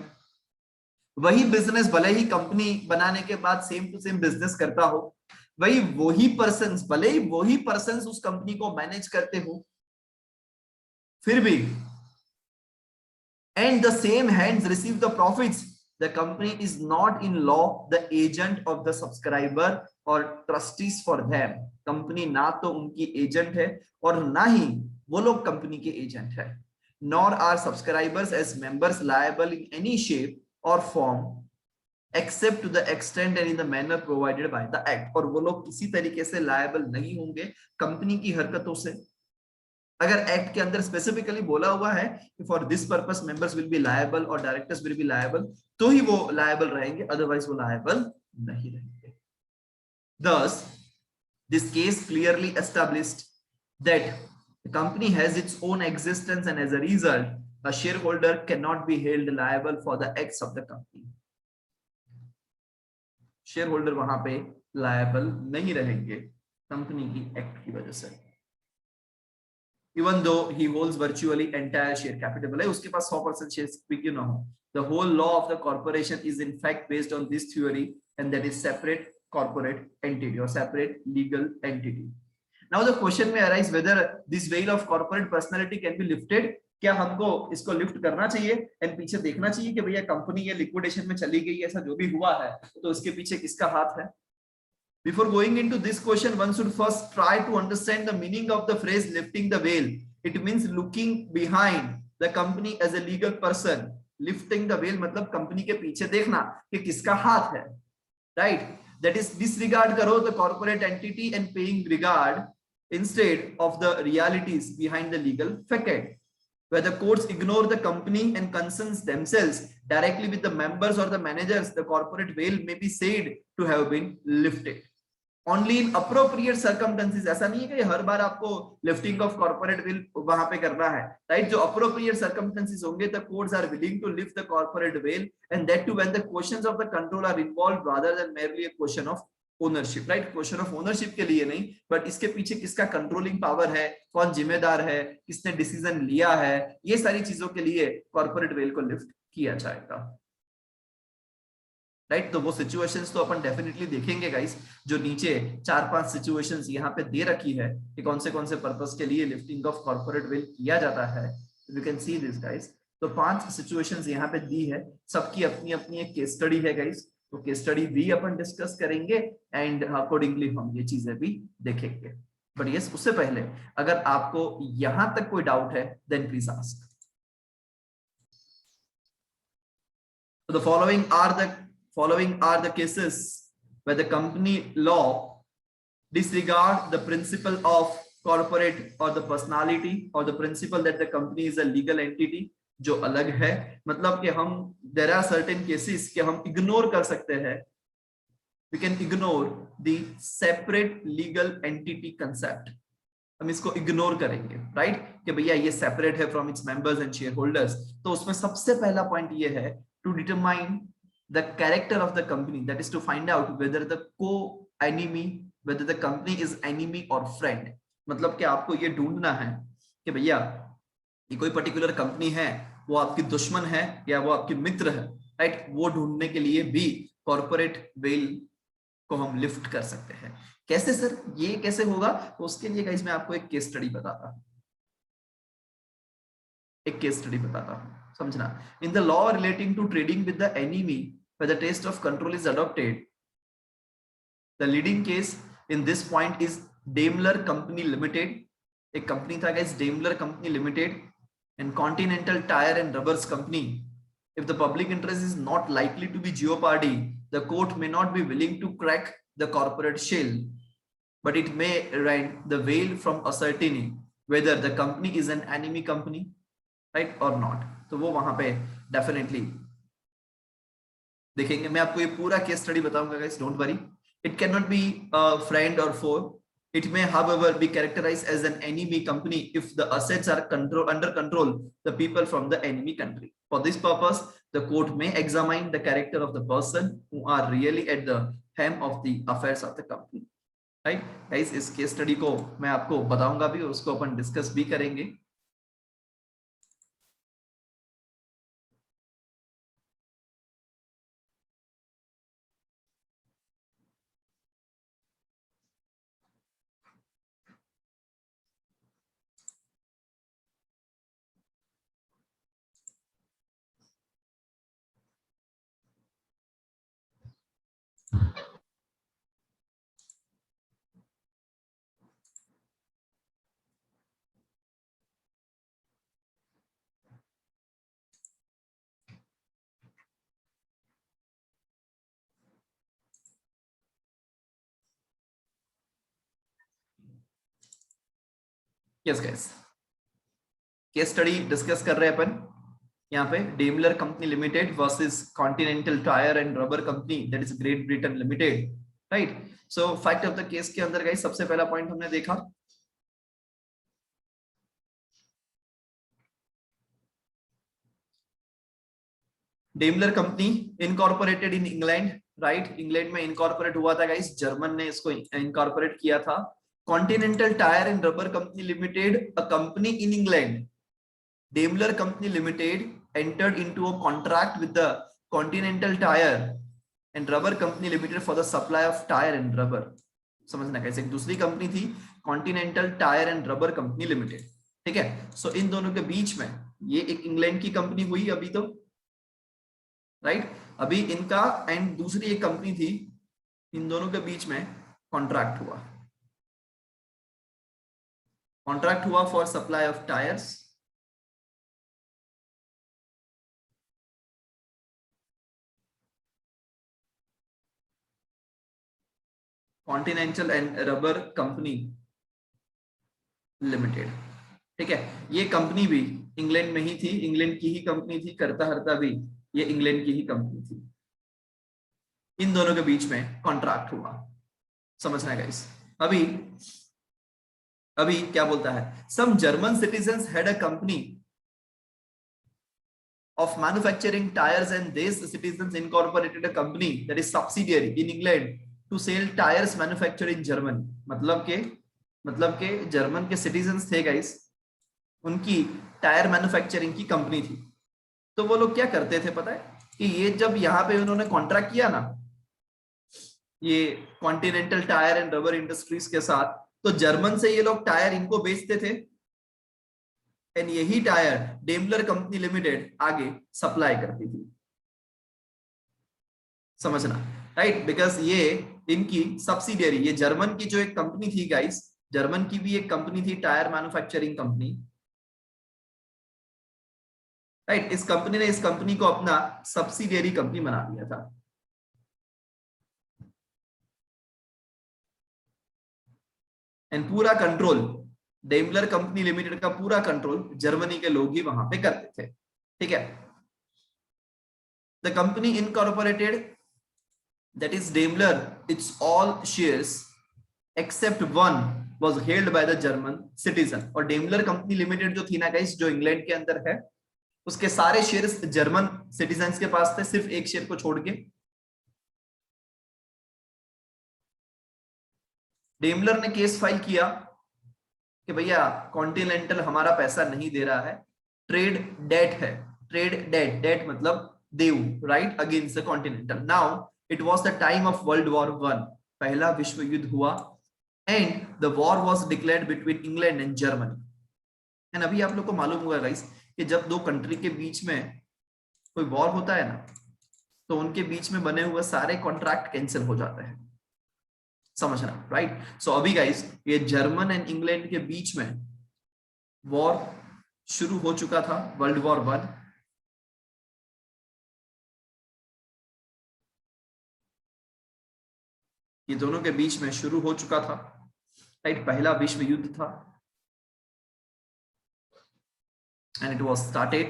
वही बिजनेस भले ही कंपनी बनाने के बाद सेम टू सेम बिजनेस करता हो, वही पर्सन्स, भले ही वही पर्सन्स उस कंपनी को मैनेज करते हो, फिर भी and the same hands receive the profits, the company is not in law the agent of the subscriber or trustees for them। Company ना तो उनकी एजेंट है और ना ही वो लोग कंपनी के एजेंट है। nor are subscribers as members liable in any shape or form except to the extent and in the manner provided by the act। और वो लोग किसी तरीके से लायबल नहीं होंगे कंपनी की हरकतों से, अगर एक्ट के अंदर स्पेसिफिकली बोला हुआ है कि for this purpose members will be liable और डायरेक्टर्स विल बी लायबल, तो ही वो लायबल रहेंगे, अदरवाइज वो लायबल नहीं रहेंगे। Thus, this case clearly established that the company has its own existence and as a result, a shareholder cannot be held liable for the acts of the company। Share holder वहां पे liable नहीं रहेंगे company की act की वजह से, even though he holds virtually entire share capital, भले उसके पास 100% shares भी क्यों ना हो। The whole law of the corporation is in fact based on this theory, and that is separate corporate entity or separate legal entity। Now the question may arise whether this veil of corporate personality can be lifted। क्या हमको इसको lift करना चाहिए and पीछे देखना चाहिए कि भैया कंपनी ये लिक्विडेशन में चली गई, ऐसा जो भी हुआ है तो इसके पीछे किसका हाथ है? Before going into this question, one should first try to understand the meaning of the phrase lifting the veil। It means looking behind the company as a legal person। Lifting the veil मतलब company के पीछे देखना कि किसका हाथ है, right? That is disregard करो the corporate entity and paying regard instead of the realities behind the legal facade। where the courts ignore the company and concerns themselves directly with the members or the managers, the corporate veil may be said to have been lifted. Only in appropriate circumstances, ऐसा नहीं है कि हर बार आपको lifting of corporate veil वहां पे करना है, right? जो appropriate circumstances होंगे, the courts are willing to lift the corporate veil, and that too when the questions of the control are involved rather than merely a question of ownership, right? Question of ownership के लिए नहीं, but इसके पीछे किसका controlling power है, कौन जिम्मेदार है, किसने डिसीजन लिया है, ये सारी चीजों के लिए कॉर्पोरेट वेल को लिफ्ट किया जाएगा, राइट? तो वो सिचुएशंस तो अपन डेफिनेटली देखेंगे गाइस, जो नीचे 4-5 सिचुएशंस यहाँ पे दे रखी है कि कौन से पर्पस के लिए लिफ्टिंग ऑफ कॉर्पोरेट वेल किया जाता है. You can see this guys. तो 5 सिचुएशंस यहाँ पे दी है, सबकी अपनी अपनी एक केस स्टडी है गाइस. तो केस स्टडी भी अपन डिस्कस करेंगे एंड अकॉर्डिंगली हम ये चीजें भी देखेंगे. बट यस, उससे पहले अगर आपको यहां तक कोई डाउट है then please ask. So the following are the cases where the company law disregard the principle of corporate or the personality or the principle that the company is a legal entity, जो अलग है. मतलब कि हम there are certain cases कि हम ignore कर सकते हैं, we can ignore the separate legal entity concept. हम इसको इग्नोर करेंगे, राइट? कि भैया ये सेपरेट है from its members and share holders. तो उसमें सबसे पहला पॉइंट ये है to determine the character of the company, that is to find out whether the co enemy, whether the company is enemy और फ्रेंड. मतलब कि आपको ये ढूंढना है कि भैया ये कोई पर्टिकुलर कंपनी है, वो आपकी दुश्मन है या वो आपकी मित्र है, राइट? वो ढूंढने के लिए भी कॉर्पोरेट वेल को हम लिफ्ट कर सकते हैं. कैसे सर, ये कैसे होगा? तो उसके लिए गाइस मैं आपको एक केस स्टडी बताता हूं, समझना. In the law relating to trading with the enemy where the test of control is adopted, the leading case in this point is Daimler Company Limited. एक कंपनी था guys, Daimler Company Limited and Continental Tire and Rubbers Company. If the public interest is not likely to be jeopardy, the court may not be willing to crack the corporate shell, but it may rend the veil from ascertaining whether the company is an enemy company, right or not. तो वो वहां पे definitely देखेंगे. मैं आपको ये पूरा case study बताऊंगा guys, don't worry. It can not be friend और four. It may, however, be characterized as an enemy company if the assets are under control the people from the enemy country. For this purpose, the court may examine the character of the person who are really at the helm of the affairs of the company. Right, guys? इस case study को मैं आपको बताऊंगा भी, उसको अपन discuss भी करेंगे. Yes guys, case study discuss कर रहे हैं अपन यहाँ पे. Daimler company limited versus continental tyre and rubber company, that is great Britain limited, right? So fact of the case के अंदर गाइस सबसे पहला पॉइंट हमने देखा, Daimler company incorporated in England, right? England में इनकॉर्पोरेट हुआ था गाइस, जर्मन ने इसको इनकॉर्पोरेट किया था. Continental tyre and rubber company limited, a company in England. Daimler Company Limited entered into a contract with the Continental Tire and Rubber Company Limited for the supply of tire and rubber. समझना कैसे, एक दूसरी company थी Continental Tire and Rubber Company Limited, ठीक है? सो इन दोनों के बीच में ये एक इंग्लैंड की कंपनी हुई अभी तो, राइट? अभी इनका एंड दूसरी एक कंपनी थी, इन दोनों के बीच में कॉन्ट्रैक्ट हुआ for supply of tyres continental and rubber company limited, ठीक है? ये कंपनी भी इंग्लैंड में ही थी, इंग्लैंड की ही कंपनी थी, करता हरता भी ये इंग्लैंड की ही कंपनी थी। इन दोनों के बीच में कॉन्ट्रैक्ट हुआ, समझना है गाइस। अभी अभी क्या बोलता है, some German citizens had a company of manufacturing tires and these citizens incorporated a company that is subsidiary in England to sell tires manufactured in Germany। मतलब के जर्मन के सिटीजन्स थे गाइस, उनकी टायर मैन्युफैक्चरिंग की company थी। तो वो लोग क्या करते थे पता है, कि ये जब यहाँ पे उन्होंने कॉन्ट्रैक्ट किया ना ये continental tyre and rubber industries के साथ, तो जर्मन से ये लोग टायर इनको बेचते थे एंड यही टायर डेमलर कंपनी लिमिटेड आगे सप्लाई करती थी, समझना, राइट। बिकॉज ये इनकी सब्सिडियरी, ये जर्मन की जो एक कंपनी थी गाइस, जर्मन की भी एक कंपनी थी टायर मैन्युफैक्चरिंग कंपनी, राइट। इस कंपनी ने इस कंपनी को अपना सब्सिडियरी कंपनी बना दिया था। एंड पूरा कंट्रोल, डेमलर कंपनी लिमिटेड का पूरा कंट्रोल जर्मनी के लोग ही वहां पे करते थे, ठीक है। The company incorporated, that is Daimler, its all shares except one was held by the German citizen। और Daimler कंपनी लिमिटेड जो थी ना गाइस, जो इंग्लैंड के अंदर है, उसके सारे शेयर्स जर्मन सिटीजन्स के पास थे, सिर्फ एक शेयर को छोड़ के। डेमलर ने केस फाइल किया कि भैया कॉन्टिनेंटल हमारा पैसा नहीं दे रहा है, ट्रेड डेट है, ट्रेड डेट, डेट मतलब देऊ, right, against the continental. Now it was the time of world war one, पहला विश्व युद्ध हुआ, and the war was declared between England and Germany. And अभी आप लोग को मालूम होगा गाइस कि जब दो कंट्री के बीच में कोई वॉर होता है ना, तो उनके बीच में बने हुए सारे कॉन्ट्रैक्ट कैंसिल हो जाते हैं, समझना, राइट। सो अभी गाइस ये जर्मन एंड इंग्लैंड के बीच में वॉर शुरू हो चुका था, वर्ल्ड वॉर वन। ये दोनों के बीच में शुरू हो चुका था, राइट, पहला विश्व युद्ध था, and it was started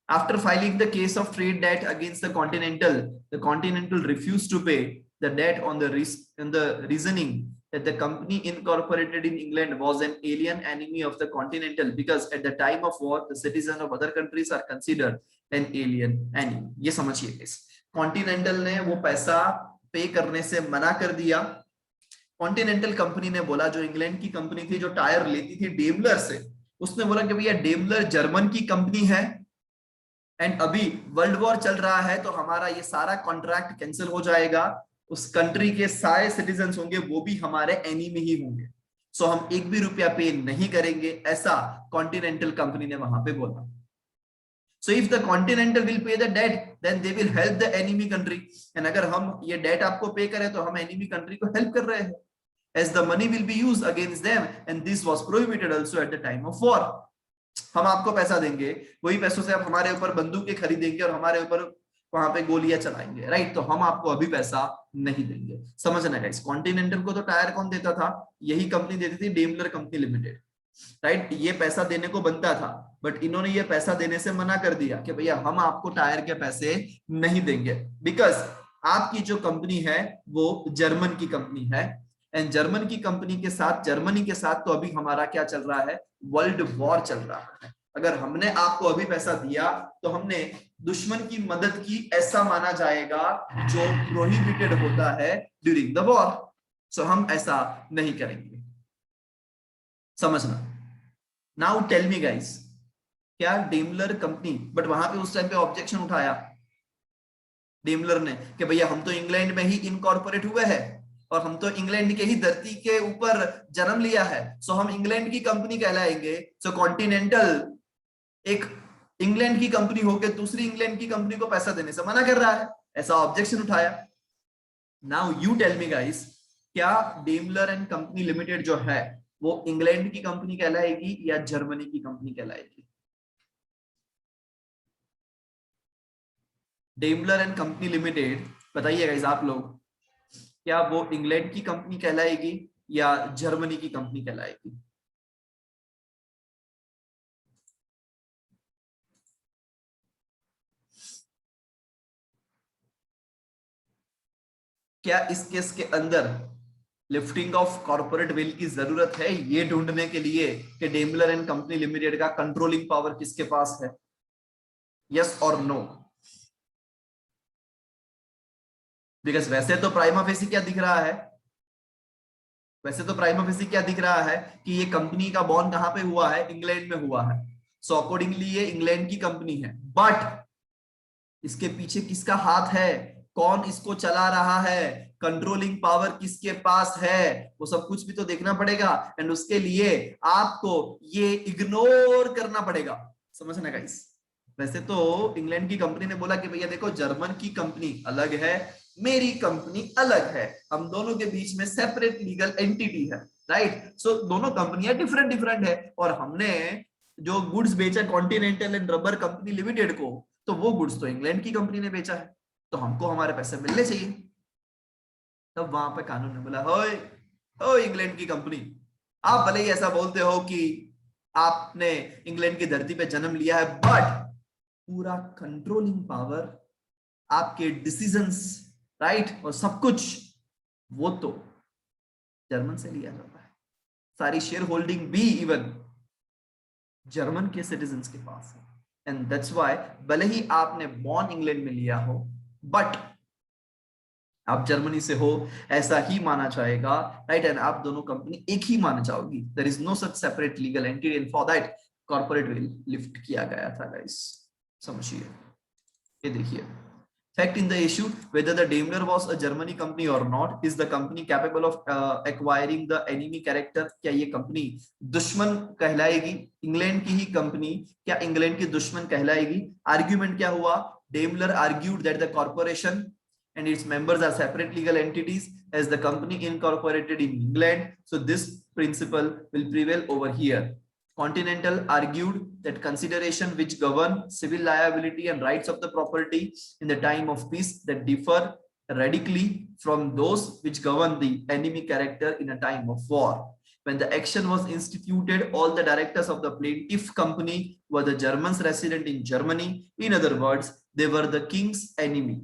after filing the case of trade debt against the Continental refused to pay the debt on the reasoning that the company incorporated in England was an alien enemy of the Continental, because at the time of war the citizens of other countries are considered an alien enemy। ये समझिए guys, continental ने वो पैसा पे करने से मना कर दिया। कॉन्टिनेंटल कंपनी ने बोला, जो इंग्लैंड की कंपनी थी जो टायर लेती थी डेमलर से, उसने बोला कि भैया डेमलर जर्मन की कंपनी है एंड अभी वर्ल्ड वॉर चल रहा है, तो हमारा ये सारा कॉन्ट्रैक्ट कैंसिल हो जाएगा, उस कंट्री के सारे सिटीजन्स होंगे वो भी हमारे एनिमी ही होंगे, सो हम एक भी रुपया पे नहीं करेंगे, ऐसा कॉन्टिनेंटल कंपनी ने वहां पे बोला। So if the Continental will pay the debt, then they will help the enemy country। and अगर हम ये डेट आपको पे करें तो हम एनिमी कंट्री को हेल्प कर रहे हैं, as the money will be used against them and this was prohibited also at the time of war। हम आपको पैसा देंगे, वही पैसों से आप हमारे ऊपर बंदूकें खरीदेंगे और हमारे ऊपर वहां पे गोलियां चलाएंगे, राइट। तो हम आपको अभी पैसा नहीं देंगे, समझना गाइस। कॉन्टिनेंटल को तो टायर कौन देता था, यही कंपनी देती थी, डेमलर कंपनी लिमिटेड, राइट। ये पैसा देने को बनता था, बट इन्होंने ये पैसा देने से मना कर दिया कि भैया हम आपको टायर के पैसे नहीं देंगे, बिकॉज आपकी जो कंपनी है वो जर्मन की कंपनी है, एंड जर्मन की कंपनी के साथ, जर्मनी के साथ तो अभी हमारा क्या चल रहा है, वर्ल्ड वॉर चल रहा है। अगर हमने आपको अभी पैसा दिया तो हमने दुश्मन की मदद की, ऐसा माना जाएगा, जो प्रोहिबिटेड होता है ड्यूरिंग द वॉर। सो हम ऐसा नहीं करेंगे, समझना। नाउ टेल मी गाइस, क्या डेमलर कंपनी, बट वहां पे उस टाइम पे ऑब्जेक्शन उठाया डेमलर ने कि भैया हम तो इंग्लैंड में ही इनकॉर्पोरेट हुए हैं और हम तो इंग्लैंड के ही धरती के ऊपर जन्म लिया है, सो हम इंग्लैंड की कंपनी कहलाएंगे। सो कॉन्टिनेंटल एक इंग्लैंड की कंपनी होकर दूसरी इंग्लैंड की कंपनी को पैसा देने से मना कर रहा है, ऐसा ऑब्जेक्शन उठाया। Now you tell me guys, क्या डेमलर एंड कंपनी लिमिटेड जो है वो इंग्लैंड की कंपनी कहलाएगी या जर्मनी की कंपनी कहलाएगी? डेमलर एंड कंपनी लिमिटेड, बताइए गाइस आप लोग, क्या वो इंग्लैंड की कंपनी कहलाएगी या जर्मनी की कंपनी कहलाएगी? क्या इस केस के अंदर लिफ्टिंग ऑफ कॉर्पोरेट वेल की जरूरत है ये ढूंढने के लिए कि डेमलर एंड कंपनी लिमिटेड का कंट्रोलिंग पावर किसके पास है? यस और नो? बिकॉज वैसे तो प्राइमा फेसी क्या दिख रहा है, वैसे तो प्राइमा फेसी क्या दिख रहा है कि ये कंपनी का बॉर्न कहां पे हुआ है? इंग्लैंड में हुआ है। सो अकॉर्डिंगली ये इंग्लैंड की कंपनी है, बट इसके पीछे किसका हाथ है? कौन इसको चला रहा है? कंट्रोलिंग पावर किसके पास है? वो सब कुछ भी तो देखना पड़ेगा, एंड उसके लिए आपको ये इग्नोर करना पड़ेगा। समझना गाइस? वैसे तो इंग्लैंड की कंपनी ने बोला कि भैया देखो, जर्मन की कंपनी अलग है, मेरी कंपनी अलग है, हम दोनों के बीच में सेपरेट लीगल एंटिटी है, राइट? सो दोनों कंपनियां डिफरेंट डिफरेंट है, और हमने जो गुड्स बेचा continental and rubber company limited को, तो वो गुड्स तो इंग्लैंड की कंपनी ने बेचा है, तो हमको हमारे पैसे मिलने चाहिए। तब वहां पे कानून ने बोला, होय ओ इंग्लैंड की कंपनी, आप भले ही ऐसा बोलते हो कि आपने इंग्लैंड की धरती पे जन्म लिया है, बट पूरा कंट्रोलिंग पावर, आपके डिसीजंस, राइट, और सब कुछ वो तो जर्मन से लिया जाता है। सारी शेयर होल्डिंग भी इवन जर्मन के सिटीजन्स के पास है, एंड दैट्स व्हाई भले ही आपने बॉर्न इंग्लैंड में लिया हो, बट आप जर्मनी से हो ऐसा ही माना जाएगा, राइट? एंड आप दोनों कंपनी एक ही माना जाओगी। There is no such separate legal entity, and for that corporate veil lift किया गया था गाइस। समझिए, ये देखिए, fact in the issue whether the Daimler was a Germany company or not, is the company capable of acquiring the enemy character? क्या ये company दुश्मन कहलाएगी? इंग्लैंड की ही कंपनी क्या इंग्लैंड की दुश्मन कहलाएगी? आर्ग्यूमेंट क्या हुआ? Daimler argued that the corporation and its members are separate legal entities as the company incorporated in England, so this principle will prevail over here. Continental argued that consideration which govern civil liability and rights of the property in the time of peace that differ radically from those which govern the enemy character in a time of war. When the action was instituted, all the directors of the plaintiff company were the Germans resident in Germany. In other words, they were the king's enemy,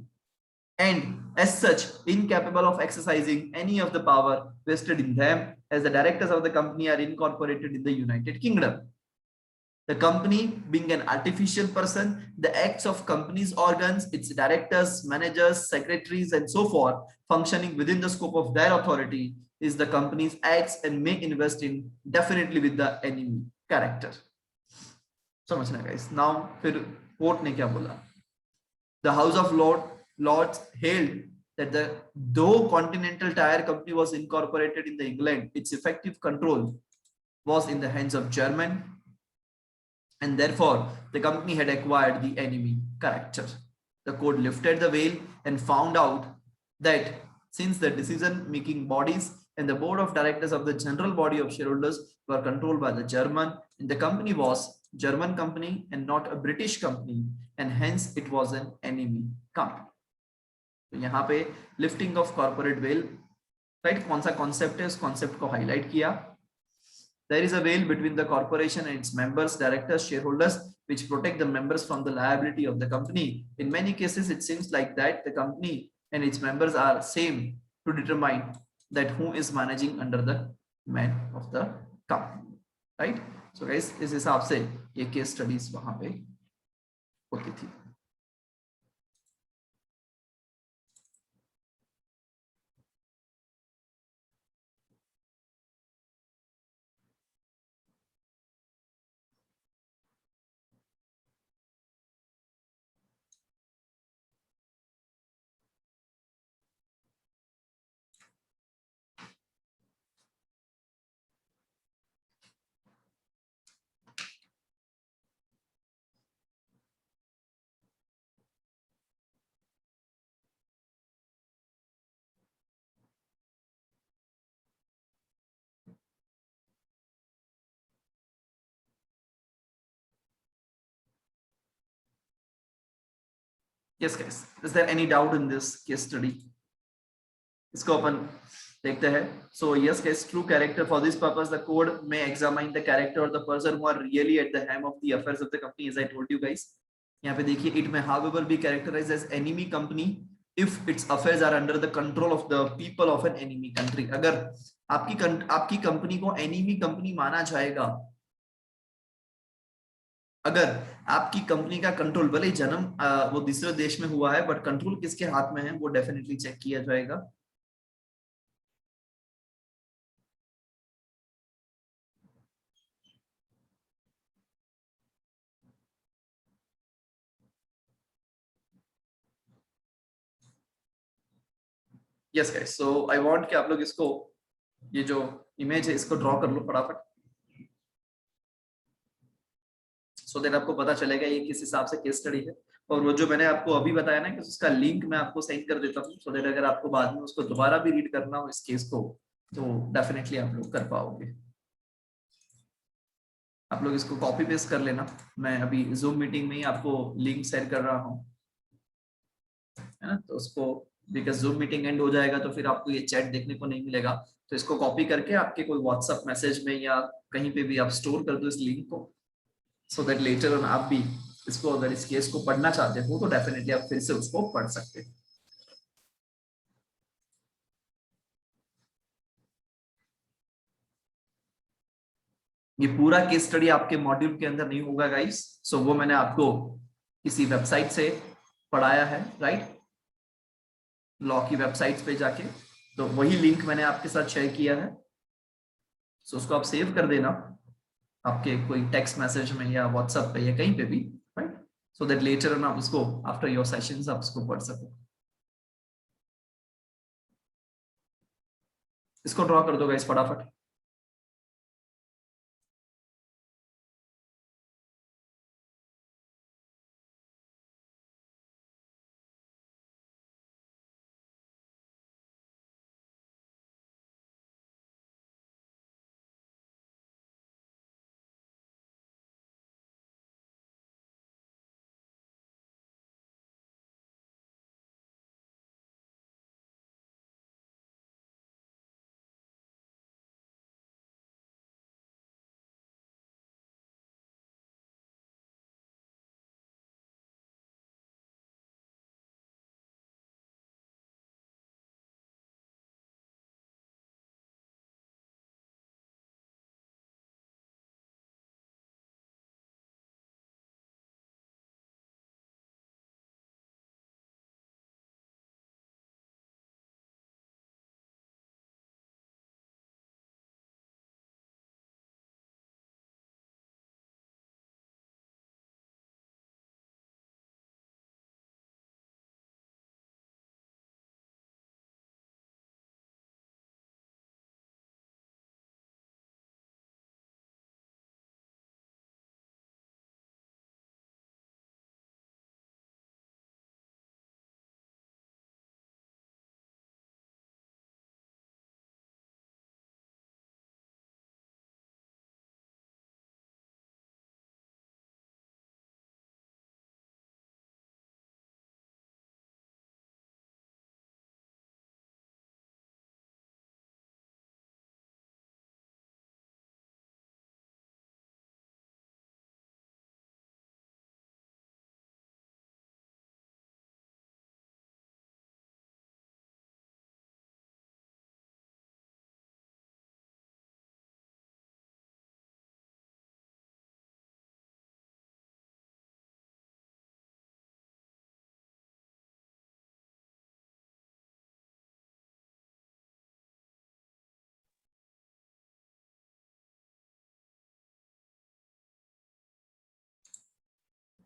and as such incapable of exercising any of the power vested in them, as the directors of the company are incorporated in the United Kingdom. The company being an artificial person, the acts of company's organs, its directors, managers, secretaries, and so forth, functioning within the scope of their authority, is the company's acts and may invest in definitely with the enemy character. समझना guys? Now फिर court ने क्या बोला? The House of Lords held that though Continental Tire Company was incorporated in the England, its effective control was in the hands of German, and therefore the company had acquired the enemy character. The court lifted the veil and found out that since the decision-making bodies and the board of directors of the general body of shareholders were controlled by the German, and the company was German company and not a British company, and hence it was an enemy company. तो यहाँ पे lifting of corporate well, right, कौन सा concept है, उस concept को highlight किया. There is a veil between the corporation and its members, directors, shareholders, which protect the members from the liability of the company. In many cases, it seems like that the company and its members are same to determine that who is managing under the man of the company, right? So guys, इस हिसाब से ये case studies वहां पे होती थी. Yes guys, is there any doubt in this case study? इसको अपन देखते हैं. So yes guys, true character. For this purpose, the code may examine the character of the person who are really at the helm of the affairs of the company, as I told you guys. यहाँ पे देखिए, it may however be characterized as enemy company if its affairs are under the control of the people of an enemy country। अगर आपकी company को enemy company माना जाएगा, अगर आपकी कंपनी का कंट्रोल, भले जन्म वो दूसरे देश में हुआ है, बट कंट्रोल किसके हाथ में है वो डेफिनेटली चेक किया जाएगा। Yes guys, so I want कि आप लोग इसको, ये जो इमेज है इसको ड्रॉ कर लो फटाफट, सो देन आपको पता चलेगा ये किस हिसाब से केस स्टडी है। और वो जो मैंने आपको अभी बताया ना कि उसका लिंक मैं आपको सेंड कर देता हूँ, सो देन अगर आपको बाद में उसको दोबारा भी रीड करना हो इस केस को, तो डेफिनेटली आप लोग कर पाओगे। आप लोग इसको कॉपी पेस्ट कर लेना, मैं अभी जूम मीटिंग में ही आपको लिंक शेयर कर रहा हूँ, है ना। तो उसको, बिकॉज जूम मीटिंग एंड हो जाएगा तो फिर आपको ये चैट देखने को नहीं मिलेगा, तो इसको कॉपी करके आपके कोई व्हाट्सएप मैसेज में या कहीं पे भी आप स्टोर कर दो इस लिंक को, सो दैट लेटर ऑन आप भी इसको, अगर इस केस को पढ़ना चाहते हो तो डेफिनेटली आप फिर से उसको पढ़ सकते हैं। ये पूरा केस स्टडी आपके मॉड्यूल के अंदर नहीं होगा गाइस, सो वो मैंने आपको किसी वेबसाइट से पढ़ाया है, राइट, लॉ की वेबसाइट पे जाके, तो वही लिंक मैंने आपके साथ शेयर किया है, सो उसको आप सेव कर देना आपके कोई टेक्स्ट मैसेज में या व्हाट्सएप पे या कहीं पे भी, right, so that later on आप उसको आफ्टर योर सेशंस आप उसको पढ़ सको। इसको ड्रॉ कर दो गाइस फटाफट।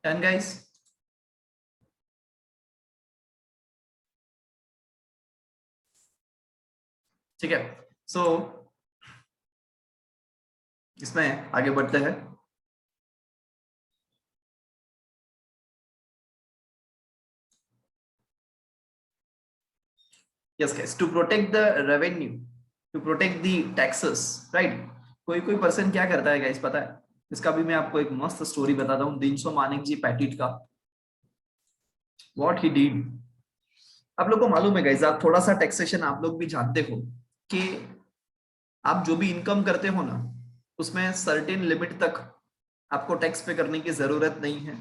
डन गाइस, ठीक है, सो इसमें आगे बढ़ते हैं। Yes guys, to protect the revenue, to protect the taxes, right, कोई कोई पर्सन क्या करता है गाइस पता है, इसका भी मैं आपको एक मस्त स्टोरी बताता हूँ, दिनशो मानिक जी पैटिट का, व्हाट ही डिड। आप लोग को मालूम है गाइस, आप थोड़ा सा टैक्सेशन आप लोग भी जानते हो कि आप जो भी इनकम करते हो ना, उसमें सर्टेन लिमिट तक आपको टैक्स पे करने की जरूरत नहीं है।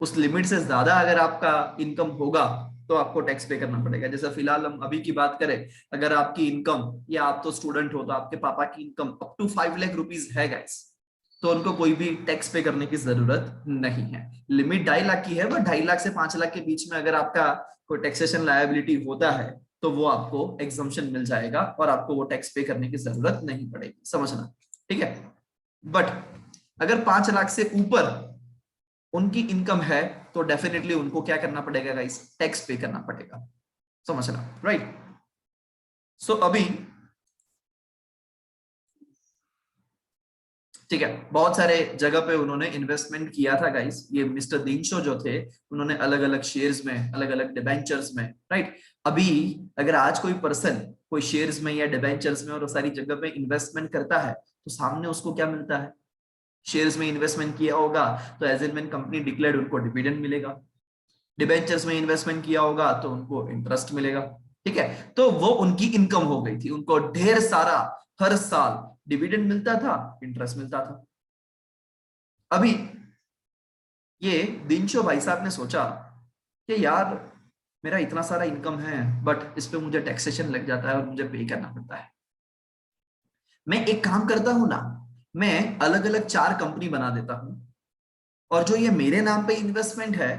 उस लिमिट से ज्यादा अगर आपका इनकम होगा तो आपको टैक्स पे करना पड़ेगा। जैसे फिलहाल हम अभी की बात करें, अगर आपकी इनकम, या आप तो स्टूडेंट हो तो आपके पापा की income up to 5 lakh rupees है गाइस, तो उनको कोई भी टैक्स पे करने की जरूरत नहीं है। लिमिट 2.5 लाख की है, बट 2.5 लाख से 5 लाख के बीच में अगर आपका कोई टैक्सेशन लायबिलिटी होता है तो वो आपको एग्जम्पशन मिल जाएगा और आपको वो टैक्स पे करने की जरूरत नहीं पड़ेगी, समझना, ठीक है। बट अगर 5 लाख से ऊपर उनकी इनकम है तो डेफिनेटली उनको क्या करना पड़ेगा गाइस, टैक्स पे करना पड़ेगा, समझना, राइट। सो अभी ठीक है, बहुत सारे जगह पे उन्होंने इन्वेस्टमेंट किया था गाइस। ये मिस्टर दिनशो जो थे, उन्होंने अलग अलग शेयर्स में, अलग अलग डिबेंचर्स में, राइट। अभी अगर आज कोई पर्सन कोई शेयर्स में या डिबेंचर्स में और सारी जगह पे इन्वेस्टमेंट करता है तो सामने उसको क्या मिलता है, शेयर्स में इन्वेस्टमेंट किया होगा तो as and when company declared उनको डिविडेंड मिलेगा, डिबेंचर्स में इन्वेस्टमेंट किया होगा तो उनको इंटरेस्ट मिलेगा, ठीक है। तो वो उनकी इनकम हो गई थी, उनको ढेर सारा हर साल डिविडेंड मिलता था, इंटरेस्ट मिलता था। अभी ये दिनशो भाई साहब ने सोचा कि यार मेरा इतना सारा इनकम है बट इस पे मुझे टैक्सेशन लग जाता है और मुझे पे करना पड़ता है। मैं एक काम करता हूं ना, मैं अलग अलग 4 कंपनी बना देता हूं और जो ये मेरे नाम पे इन्वेस्टमेंट है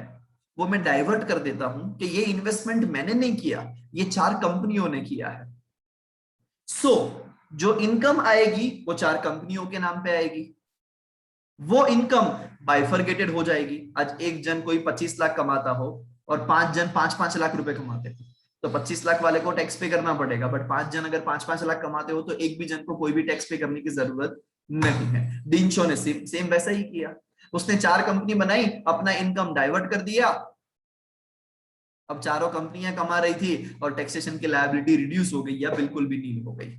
वो मैं डाइवर्ट कर देता हूं कि ये इन्वेस्टमेंट मैंने नहीं किया, ये 4 कंपनियों ने किया है। सो जो इनकम आएगी वो 4 कंपनियों के नाम पे आएगी, वो इनकम बाइफरगेटेड हो जाएगी। आज एक जन कोई 25 लाख कमाता हो और 5 जन 5-5 लाख रुपए कमाते हो तो 25 लाख वाले को टैक्स पे करना पड़ेगा, बट 5 जन अगर 5-5 लाख कमाते हो तो एक भी जन को कोई भी टैक्स पे करने की जरूरत नहीं है। दिनशो ने सेम वैसा ही किया, उसने 4 कंपनी बनाई, अपना इनकम डाइवर्ट कर दिया। अब चारों कंपनियां कमा रही थी और टैक्सेशन की लायबिलिटी रिड्यूस हो गई या बिल्कुल भी नील हो गई,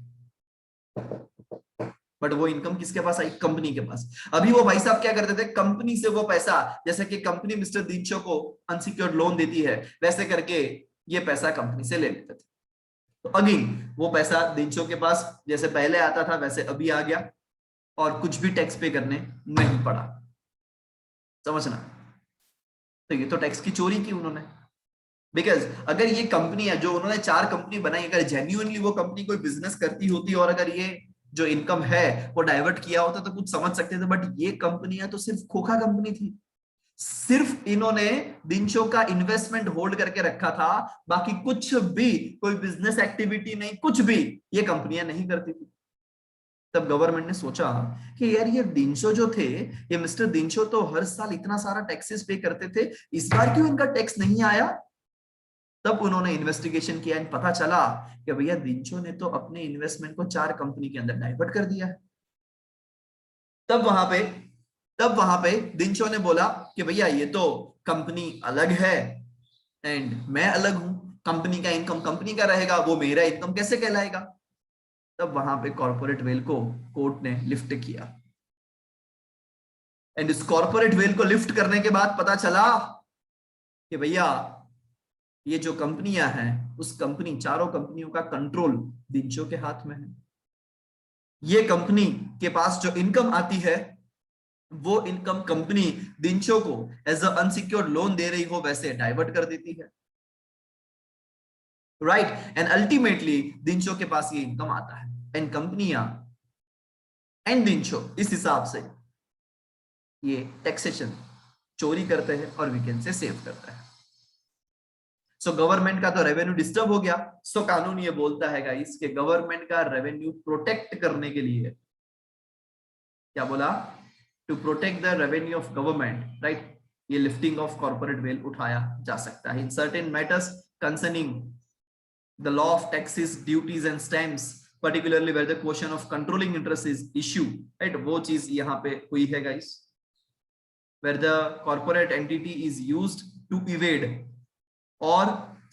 बट वो इनकम किसके पास आई, कंपनी के पास। अभी वो भाई साहब क्या करते थे, कंपनी से वो पैसा, जैसे कि कंपनी मिस्टर दिनशो को अनसिक्योर्ड लोन देती है वैसे करके ये पैसा कंपनी से ले लेते थे। तो अगेन वो पैसा दिनशो के पास जैसे पहले आता था वैसे अभी आ गया और कुछ भी टैक्स पे करने नहीं पड़ा, समझना। तो ये तो टैक्स की चोरी की उन्होंने, बिकॉज अगर ये कंपनी है जो उन्होंने 4 कंपनी बनाई, अगर जेन्युइनली वो कंपनी कोई बिजनेस करती होती और अगर ये जो इनकम है वो डाइवर्ट किया होता तो कुछ समझ सकते थे, बट ये कंपनियां तो सिर्फ खोखा कंपनी थी, सिर्फ इन्होंने दिनशो का इन्वेस्टमेंट होल्ड करके रखा था, बाकी कुछ भी कोई बिजनेस एक्टिविटी नहीं, कुछ भी ये कंपनियां नहीं करती थी। तब गवर्नमेंट ने सोचा कि यार ये दिनशो जो थे, ये मिस्टर दिनशो तो हर साल इतना सारा टैक्सेस पे करते थे, इस बार क्यों इनका टैक्स नहीं आया। तब उन्होंने इन्वेस्टिगेशन किया, पता चला कि भैया दिनशो ने तो अपने इन्वेस्टमेंट को 4 कंपनी के अंदर डाइवर्ट कर दिया। तब वहां पे तब वहां पे दिनशो ने बोला कि भैया ये तो कंपनी अलग है एंड मैं अलग हूं, कंपनी का इनकम कंपनी का रहेगा, वो मेरा इनकम कैसे कहलाएगा। तब वहां पे कॉर्पोरेट वेल को कोर्ट ने लिफ्ट किया एंड इस कॉर्पोरेट वेल को लिफ्ट करने के बाद पता चला कि भैया ये जो कंपनियां हैं उस कंपनी, चारों कंपनियों का कंट्रोल दिनशो के हाथ में है। ये कंपनी के पास जो इनकम आती है वो इनकम कंपनी दिनशो को एज अ अनसिक्योर्ड लोन दे रही हो वैसे डाइवर्ट कर देती है, राइट। एंड अल्टीमेटली दिनशो के पास ये इनकम आता है एंड कंपनियां एंड दिनशो इस हिसाब से ये टैक्सेशन चोरी करते हैं और वीकेंड से सेव करते हैं। सो गवर्नमेंट का तो रेवेन्यू डिस्टर्ब हो गया। सो कानून ये बोलता है गाइस कि गवर्नमेंट का रेवेन्यू प्रोटेक्ट करने के लिए, क्या बोला, to protect the revenue of government, right, ये लिफ्टिंग ऑफ कॉर्पोरेट वेल उठाया जा सकता है in certain matters concerning the law of taxes, duties and stamps, particularly where the question of controlling interest is issue, right, वो चीज यहाँ पे हुई है guys, where the corporate entity is used to evade or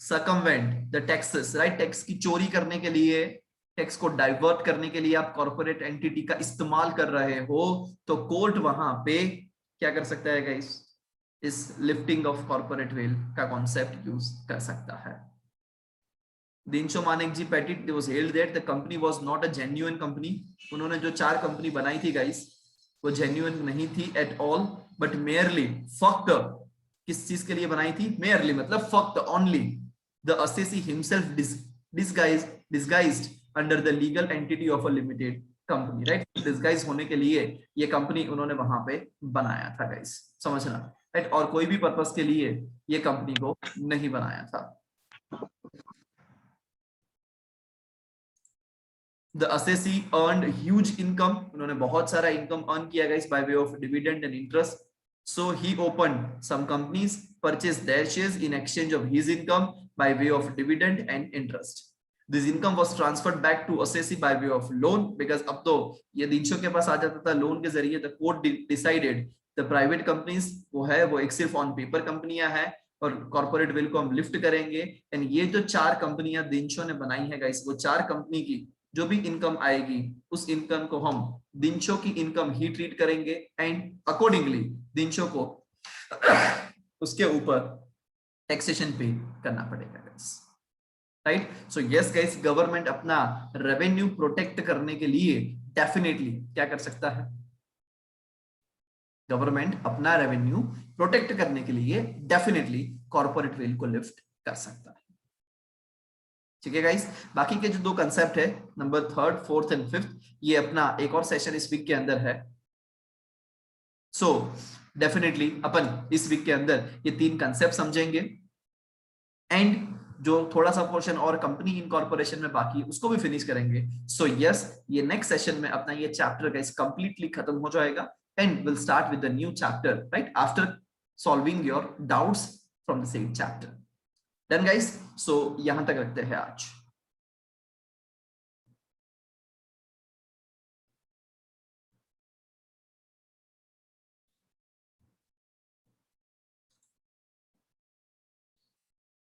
circumvent the taxes, right, tax की चोरी करने के लिए, टैक्स को डाइवर्ट करने के लिए आप कॉर्पोरेट एंटिटी का इस्तेमाल कर रहे हो तो कोर्ट वहां पे क्या कर सकता है गाइस, इस लिफ्टिंग ऑफ कॉर्पोरेट वेल का कॉन्सेप्ट यूज कर सकता है। Dinshaw Maneckji Petit was held that the company was not a genuine company. उन्होंने जो 4 कंपनी बनाई थी गाइस वो जेन्युइन नहीं थी एट ऑल, बट मेयरली फक्त किस चीज के लिए बनाई थी, मेयरली मतलब फक्त only the assessee himself disguised under the legal entity of a limited company, right? Disguise होने के लिए ये कंपनी उन्होंने वहां पे बनाया था गाइस, समझना, राइट? और कोई भी पर्पस के लिए ये कंपनी को नहीं बनाया था। The assessee earned huge income, उन्होंने बहुत सारा इनकम अर्न किया guys by way of dividend and interest. So he opened some companies, purchased their shares in exchange of his income by way of dividend and interest. This income was transferred back to assessee by way of loan, because अब तो ये दिनशो के पास आ जाता था loan के जरिए। The court decided the private companies वो है वो एक सिर्फ ऑन पेपर कंपनियां हैं और कॉर्पोरेट विल को हम लिफ्ट करेंगे। एंड ये जो 4 कंपनियां दिनशो ने बनाई है गाइस, वो 4 कंपनी की जो भी इनकम आएगी उस इनकम को हम दिनशो की इनकम ही ट्रीट करेंगे एंड अकॉर्डिंगली दिनशो को उसके ऊपर टैक्सेशन पे करना पड़ेगा guys, right? So yes guys, government अपना रेवेन्यू प्रोटेक्ट करने के लिए डेफिनेटली क्या कर सकता है? गवर्नमेंट अपना रेवेन्यू प्रोटेक्ट करने के लिए डेफिनेटली कॉर्पोरेट विल को लिफ्ट कर सकता है। ठीक है गाइस, बाकी के जो 2 कंसेप्ट है number 3rd, 4th and 5th, ये अपना एक और सेशन इस वीक के अंदर है। सो डेफिनेटली अपन इस वीक के अंदर ये 3 कंसेप्ट समझेंगे एंड जो थोड़ा सा पोर्शन और कंपनी इनकॉर्पोरेशन में बाकी उसको भी फिनिश करेंगे। सो यस, ये नेक्स्ट सेशन में अपना ये चैप्टर गाइस कंप्लीटली खत्म हो जाएगा and will start with the new chapter, right, after solving your doubts from the same chapter. Done guys, so यहां तक रखते हैं आज।